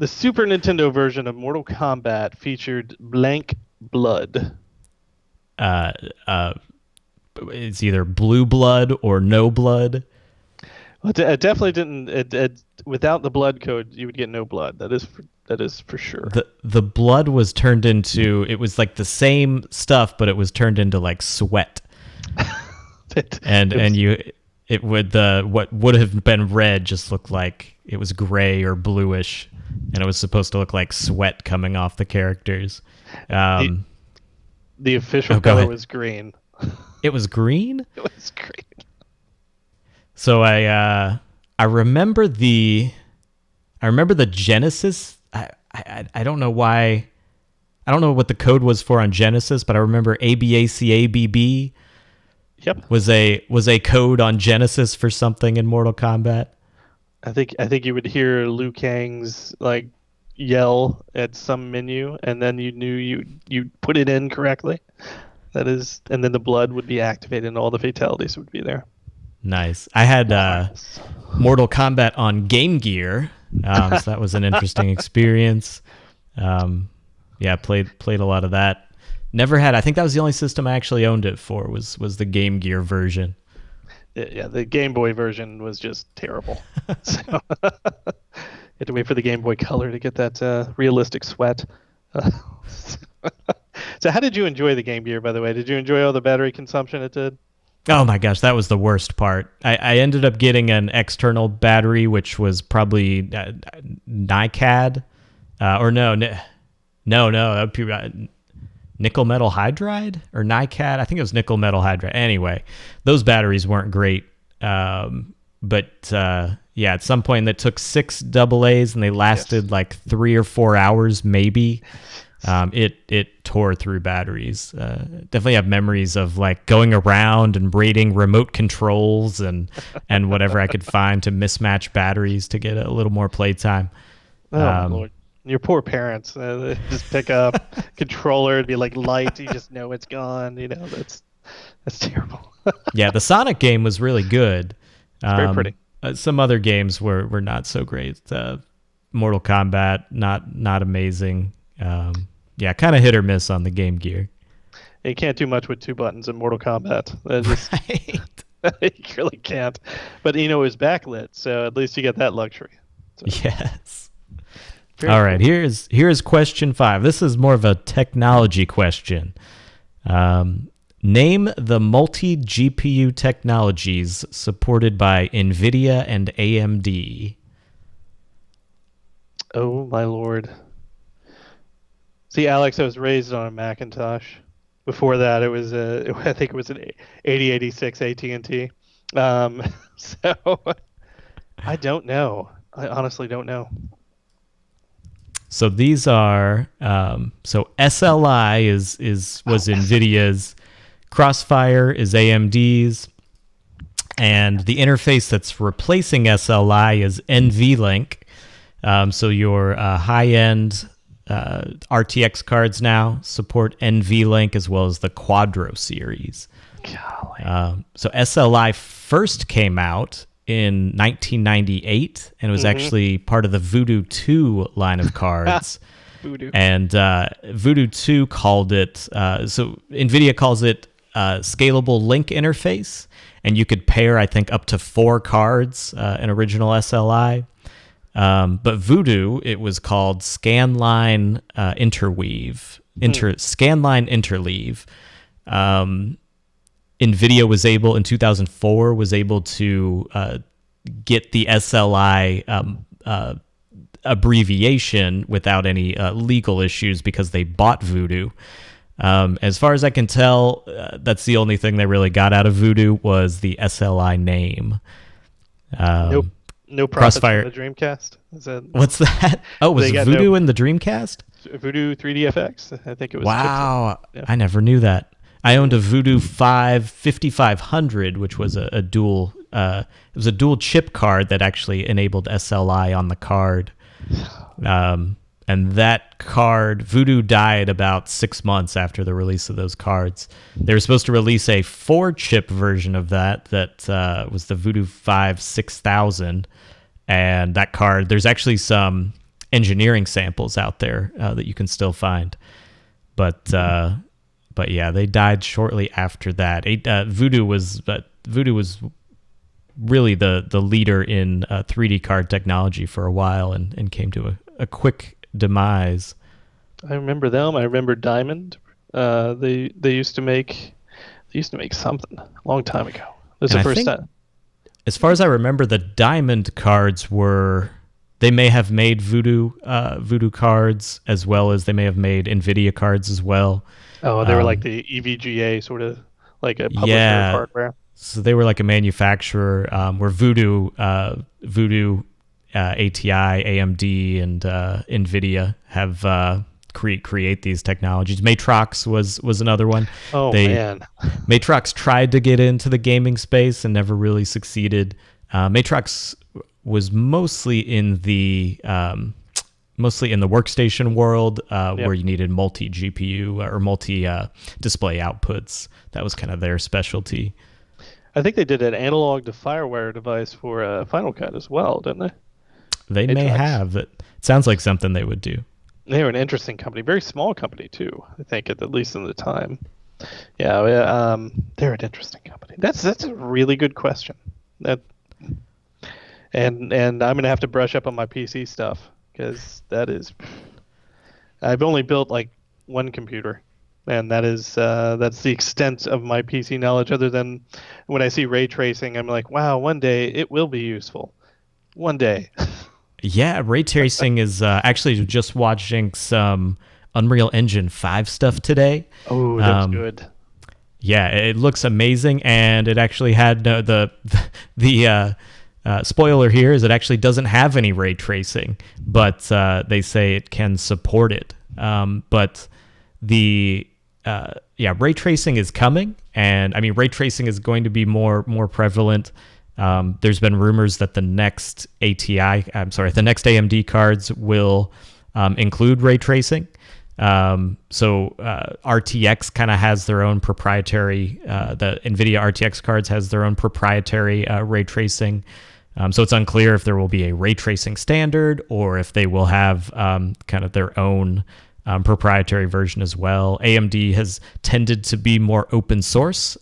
Super Nintendo version of Mortal Kombat featured blank blood. It's either blue blood or no blood. Well, it definitely didn't. Without the blood code, you would get no blood. That is for sure. The blood was turned into. It was like the same stuff, but it was turned into like sweat. It would what would have been red just looked like it was gray or bluish, and it was supposed to look like sweat coming off the characters. The official color was green. It was green? It was green. So I remember the Genesis. I don't know why. I don't know what the code was for on Genesis, but I remember ABACABB. Yep. Was a code on Genesis for something in Mortal Kombat. I think you would hear Liu Kang's like yell at some menu, and then you knew you put it in correctly. That is, and then the blood would be activated, and all the fatalities would be there. Nice. I had Mortal Kombat on Game Gear, so that was an interesting experience. Played a lot of that. Never had. I think that was the only system I actually owned it for. Was the Game Gear version. Yeah, the Game Boy version was just terrible. So you had to wait for the Game Boy Color to get that realistic sweat. So how did you enjoy the Game Gear, by the way? Did you enjoy all the battery consumption it did? Oh my gosh, that was the worst part. I ended up getting an external battery, which was probably NiCad, or no, that would be nickel metal hydride or NiCad. I think it was nickel metal hydride. Anyway, those batteries weren't great, but at some point that took 6 AA's and they lasted like 3 or 4 hours maybe. It tore through batteries. Definitely have memories of like going around and raiding remote controls and whatever I could find to mismatch batteries to get a little more playtime. Oh Lord, your poor parents. They just pick up controller, it'd be like light. You just know it's gone. You know that's terrible. Yeah, the Sonic game was really good. It's very pretty. Some other games were not so great. Mortal Kombat not amazing. Kind of hit or miss on the Game Gear. You can't do much with 2 buttons in Mortal Kombat. Right. You really can't. But it was backlit, so at least you get that luxury. So. Yes. All right, here's question 5. This is more of a technology question. Name the multi-GPU technologies supported by NVIDIA and AMD. Oh, my Lord. See, Alex, I was raised on a Macintosh. Before that, it was I think it was an 8086 AT&T. So I don't know. I honestly don't know. So these are so SLI was NVIDIA's, Crossfire is AMD's, and the interface that's replacing SLI is NVLink. So your high-end RTX cards now support NVLink as well as the Quadro series. So SLI first came out in 1998, and it was actually part of the Voodoo 2 line of cards. Voodoo. And Voodoo 2 called it, so NVIDIA calls it scalable link interface, and you could pair, I think, up to 4 cards in original SLI. But Voodoo, it was called Scanline Interweave, Scanline Interleave. NVIDIA was able, in 2004, was able to get the SLI abbreviation without any legal issues because they bought Voodoo. As far as I can tell, that's the only thing they really got out of Voodoo was the SLI name. No profits Crossfire. from the Dreamcast? Is that... What's that? Oh, was Voodoo in the Dreamcast? Voodoo 3DFX? I think it was. Wow. Yeah. I never knew that. I owned a Voodoo 5500, which was a dual it was a dual chip card that actually enabled SLI on the card. And that card, Voodoo died about 6 months after the release of those cards. They were supposed to release a 4-chip version of that was the Voodoo 6000. And that card, there's actually some engineering samples out there that you can still find. But yeah, they died shortly after that. Voodoo was really the leader in 3D card technology for a while and came to a quick demise. I remember them. I remember Diamond. They used to make something a long time ago. That's the first time. As far as I remember, the Diamond cards they may have made Voodoo cards as well as they may have made NVIDIA cards as well. Oh, they were like the EVGA sort of like a publisher hardware. So they were like a manufacturer where Voodoo, ATI, AMD, and NVIDIA have create these technologies. Matrox was another one. Oh, man. Matrox tried to get into the gaming space and never really succeeded. Matrox was mostly in the workstation world where you needed multi GPU or multi display outputs. That was kind of their specialty. I think they did an analog to FireWire device for Final Cut as well, didn't they? They may have. It sounds like something they would do. They were an interesting company, very small company too. I think at least in the time. Yeah, they're an interesting company. That's a really good question. And I'm gonna have to brush up on my PC stuff because I've only built like one computer, and that's the extent of my PC knowledge. Other than when I see ray tracing, I'm like, wow, one day it will be useful. One day. Yeah, ray tracing is actually just watching some Unreal Engine 5 stuff today. Oh, that's good. Yeah, it looks amazing, and it actually had the spoiler here is it actually doesn't have any ray tracing, but they say it can support it. But ray tracing is coming, and I mean ray tracing is going to be more prevalent. There's been rumors that the next AMD cards will include ray tracing. So RTX kind of has their own proprietary, the NVIDIA RTX cards has their own proprietary ray tracing. So it's unclear if there will be a ray tracing standard or if they will have kind of their own proprietary version as well. AMD has tended to be more open source,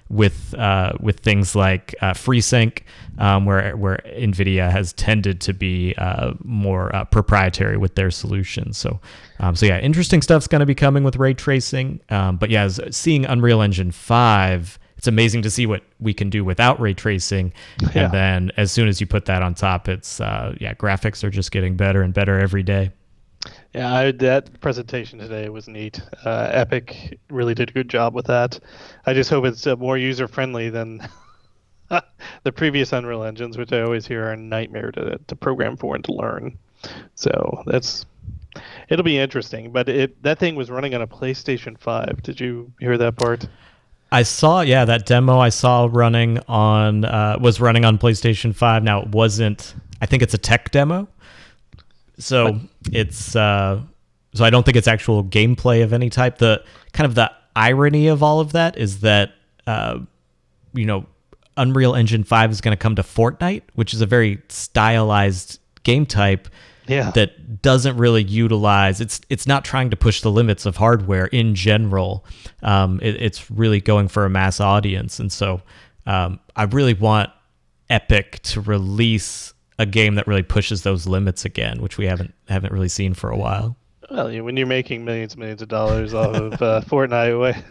with things like FreeSync, where NVIDIA has tended to be more proprietary with their solutions. So yeah, interesting stuff's going to be coming with ray tracing. But yeah, seeing Unreal Engine 5, it's amazing to see what we can do without ray tracing. Yeah. And then as soon as you put that on top, it's graphics are just getting better and better every day. Yeah, that presentation today was neat. Epic really did a good job with that. I just hope it's more user-friendly than the previous Unreal Engines, which I always hear are a nightmare to program for and to learn. So it'll be interesting. But that thing was running on a PlayStation 5. Did you hear that part? I saw, that demo I saw was running on PlayStation 5. Now it wasn't, I think it's a tech demo. So so I don't think it's actual gameplay of any type. The kind of the irony of all of that is that, Unreal Engine 5 is going to come to Fortnite, which is a very stylized game type that doesn't really utilize, it's not trying to push the limits of hardware in general. It's really going for a mass audience. And so I really want Epic to release a game that really pushes those limits again, which we haven't really seen for a while. Well, when you're making millions of dollars off of Fortnite,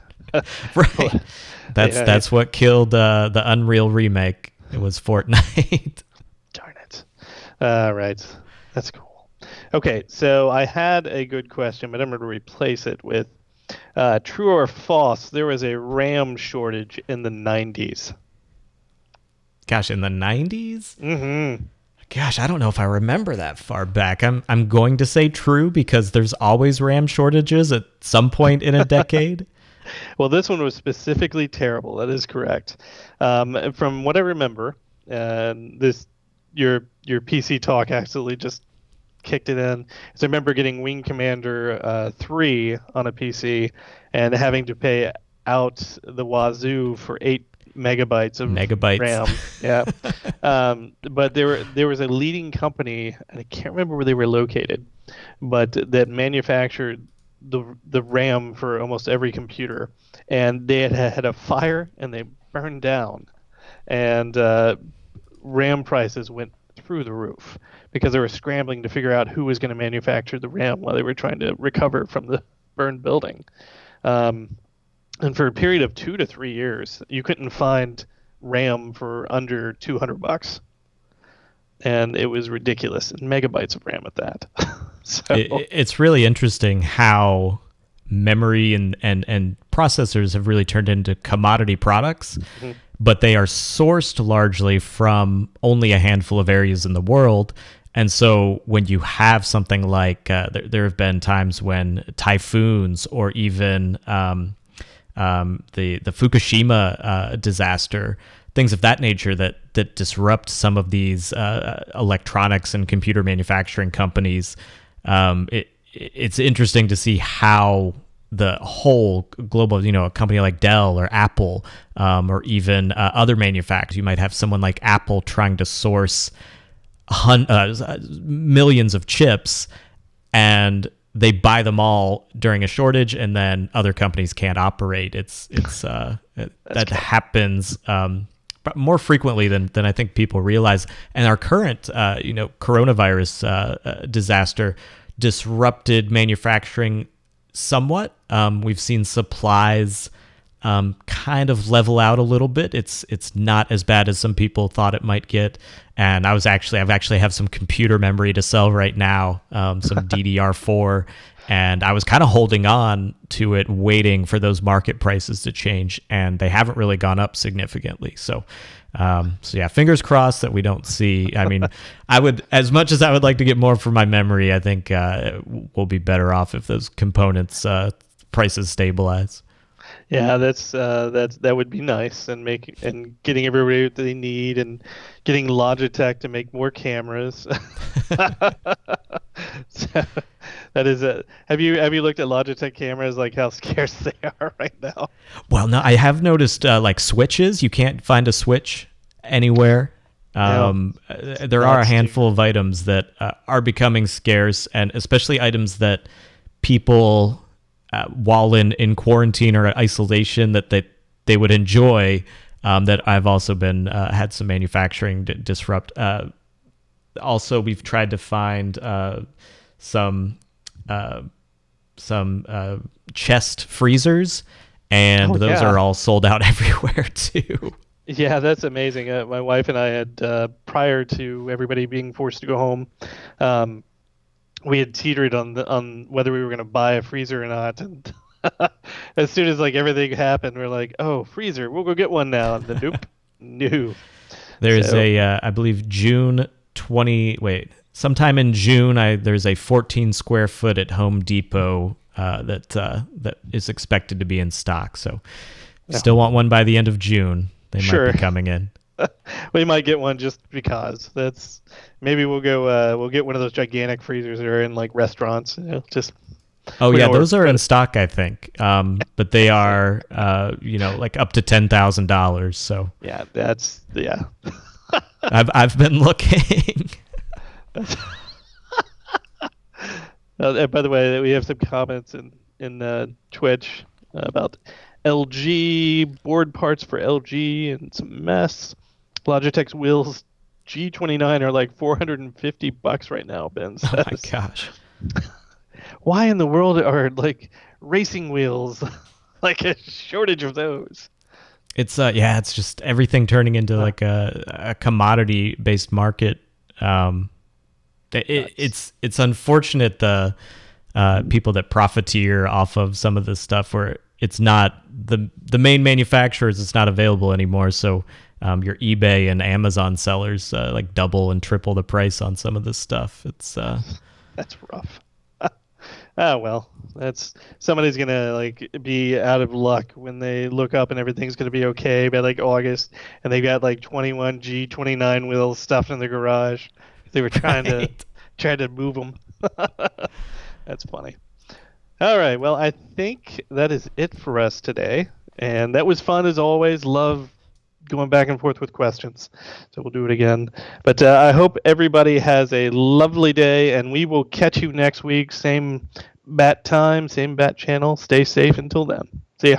right? That's what killed the Unreal remake. It was Fortnite. Darn it! Right, that's cool. Okay, so I had a good question, but I'm going to replace it with true or false. There was a RAM shortage in the 90s. Gosh, in the 90s? Mm-hmm. Gosh, I don't know if I remember that far back. I'm going to say true because there's always RAM shortages at some point in a decade. Well, this one was specifically terrible. That is correct. From what I remember, your PC talk absolutely just kicked it in. So I remember getting Wing Commander 3 on a PC and having to pay out the wazoo for 8 megabytes of RAM. Yeah. But there was a leading company, and I can't remember where they were located, but that manufactured the RAM for almost every computer, and they had a fire and they burned down, and RAM prices went through the roof because they were scrambling to figure out who was going to manufacture the RAM while they were trying to recover from the burned building. And for a period of 2 to 3 years, you couldn't find RAM for under $200, and it was ridiculous. And megabytes of RAM at that. So it's really interesting how memory and processors have really turned into commodity products, but they are sourced largely from only a handful of areas in the world. And so when you have something like there have been times when typhoons or even the Fukushima disaster, things of that nature that disrupt some of these electronics and computer manufacturing companies. It's interesting to see how the whole global, a company like Dell or Apple, or even other manufacturers, you might have someone like Apple trying to source millions of chips, and they buy them all during a shortage, and then other companies can't operate. That happens more frequently than I think people realize. And our current coronavirus disaster disrupted manufacturing somewhat. We've seen supplies kind of level out a little bit. It's not as bad as some people thought it might get. And I've actually have some computer memory to sell right now, some DDR4, and I was kind of holding on to it, waiting for those market prices to change, and they haven't really gone up significantly. So yeah, fingers crossed that we don't see. I mean, as much as I would like to get more for my memory, I think we'll be better off if those components prices stabilize. Yeah, that would be nice, and getting everybody what they need, and getting Logitech to make more cameras. So that is it. Have you looked at Logitech cameras, like how scarce they are right now? Well, no, I have noticed like switches. You can't find a switch anywhere. There are a handful of items that are becoming scarce, and especially items that people, while in quarantine or isolation, that they would enjoy. That I've also been had some manufacturing disrupt. Also, we've tried to find some chest freezers, and those are all sold out everywhere too. Yeah, that's amazing. My wife and I had, prior to everybody being forced to go home, we had teetered on whether we were going to buy a freezer or not. And as soon as like everything happened, we're like, "Oh, freezer, we'll go get one now." And then nope, no. There's I believe sometime in June, there's a 14 square foot at Home Depot that is expected to be in stock. So, still want one by the end of June. They might be coming in. We might get one just because. Maybe we'll go. We'll get one of those gigantic freezers that are in like restaurants. Just. Oh yeah, those are in stock, I think. But they are, like up to $10,000. So. Yeah, I've been looking. By the way, we have some comments in Twitch about LG board parts for LG and some mess. Logitech's wheels G29 are like $450 right now, Ben says. Oh my gosh. Why in the world are like racing wheels like a shortage of those? It's it's just everything turning into like a commodity based market. It's unfortunate the people that profiteer off of some of this stuff where it's not the main manufacturers, it's not available anymore. So your eBay and Amazon sellers like double and triple the price on some of this stuff. It's that's rough. Oh well, somebody's gonna like be out of luck when they look up and everything's gonna be okay by like August, and they've got like 21 G29 wheels stuffed in the garage. They were trying to move them. That's funny. All right, well, I think that is it for us today, and that was fun as always. Love going back and forth with questions, so we'll do it again. But I hope everybody has a lovely day, and we will catch you next week. Same bat time, same bat channel. Stay safe until then. See ya.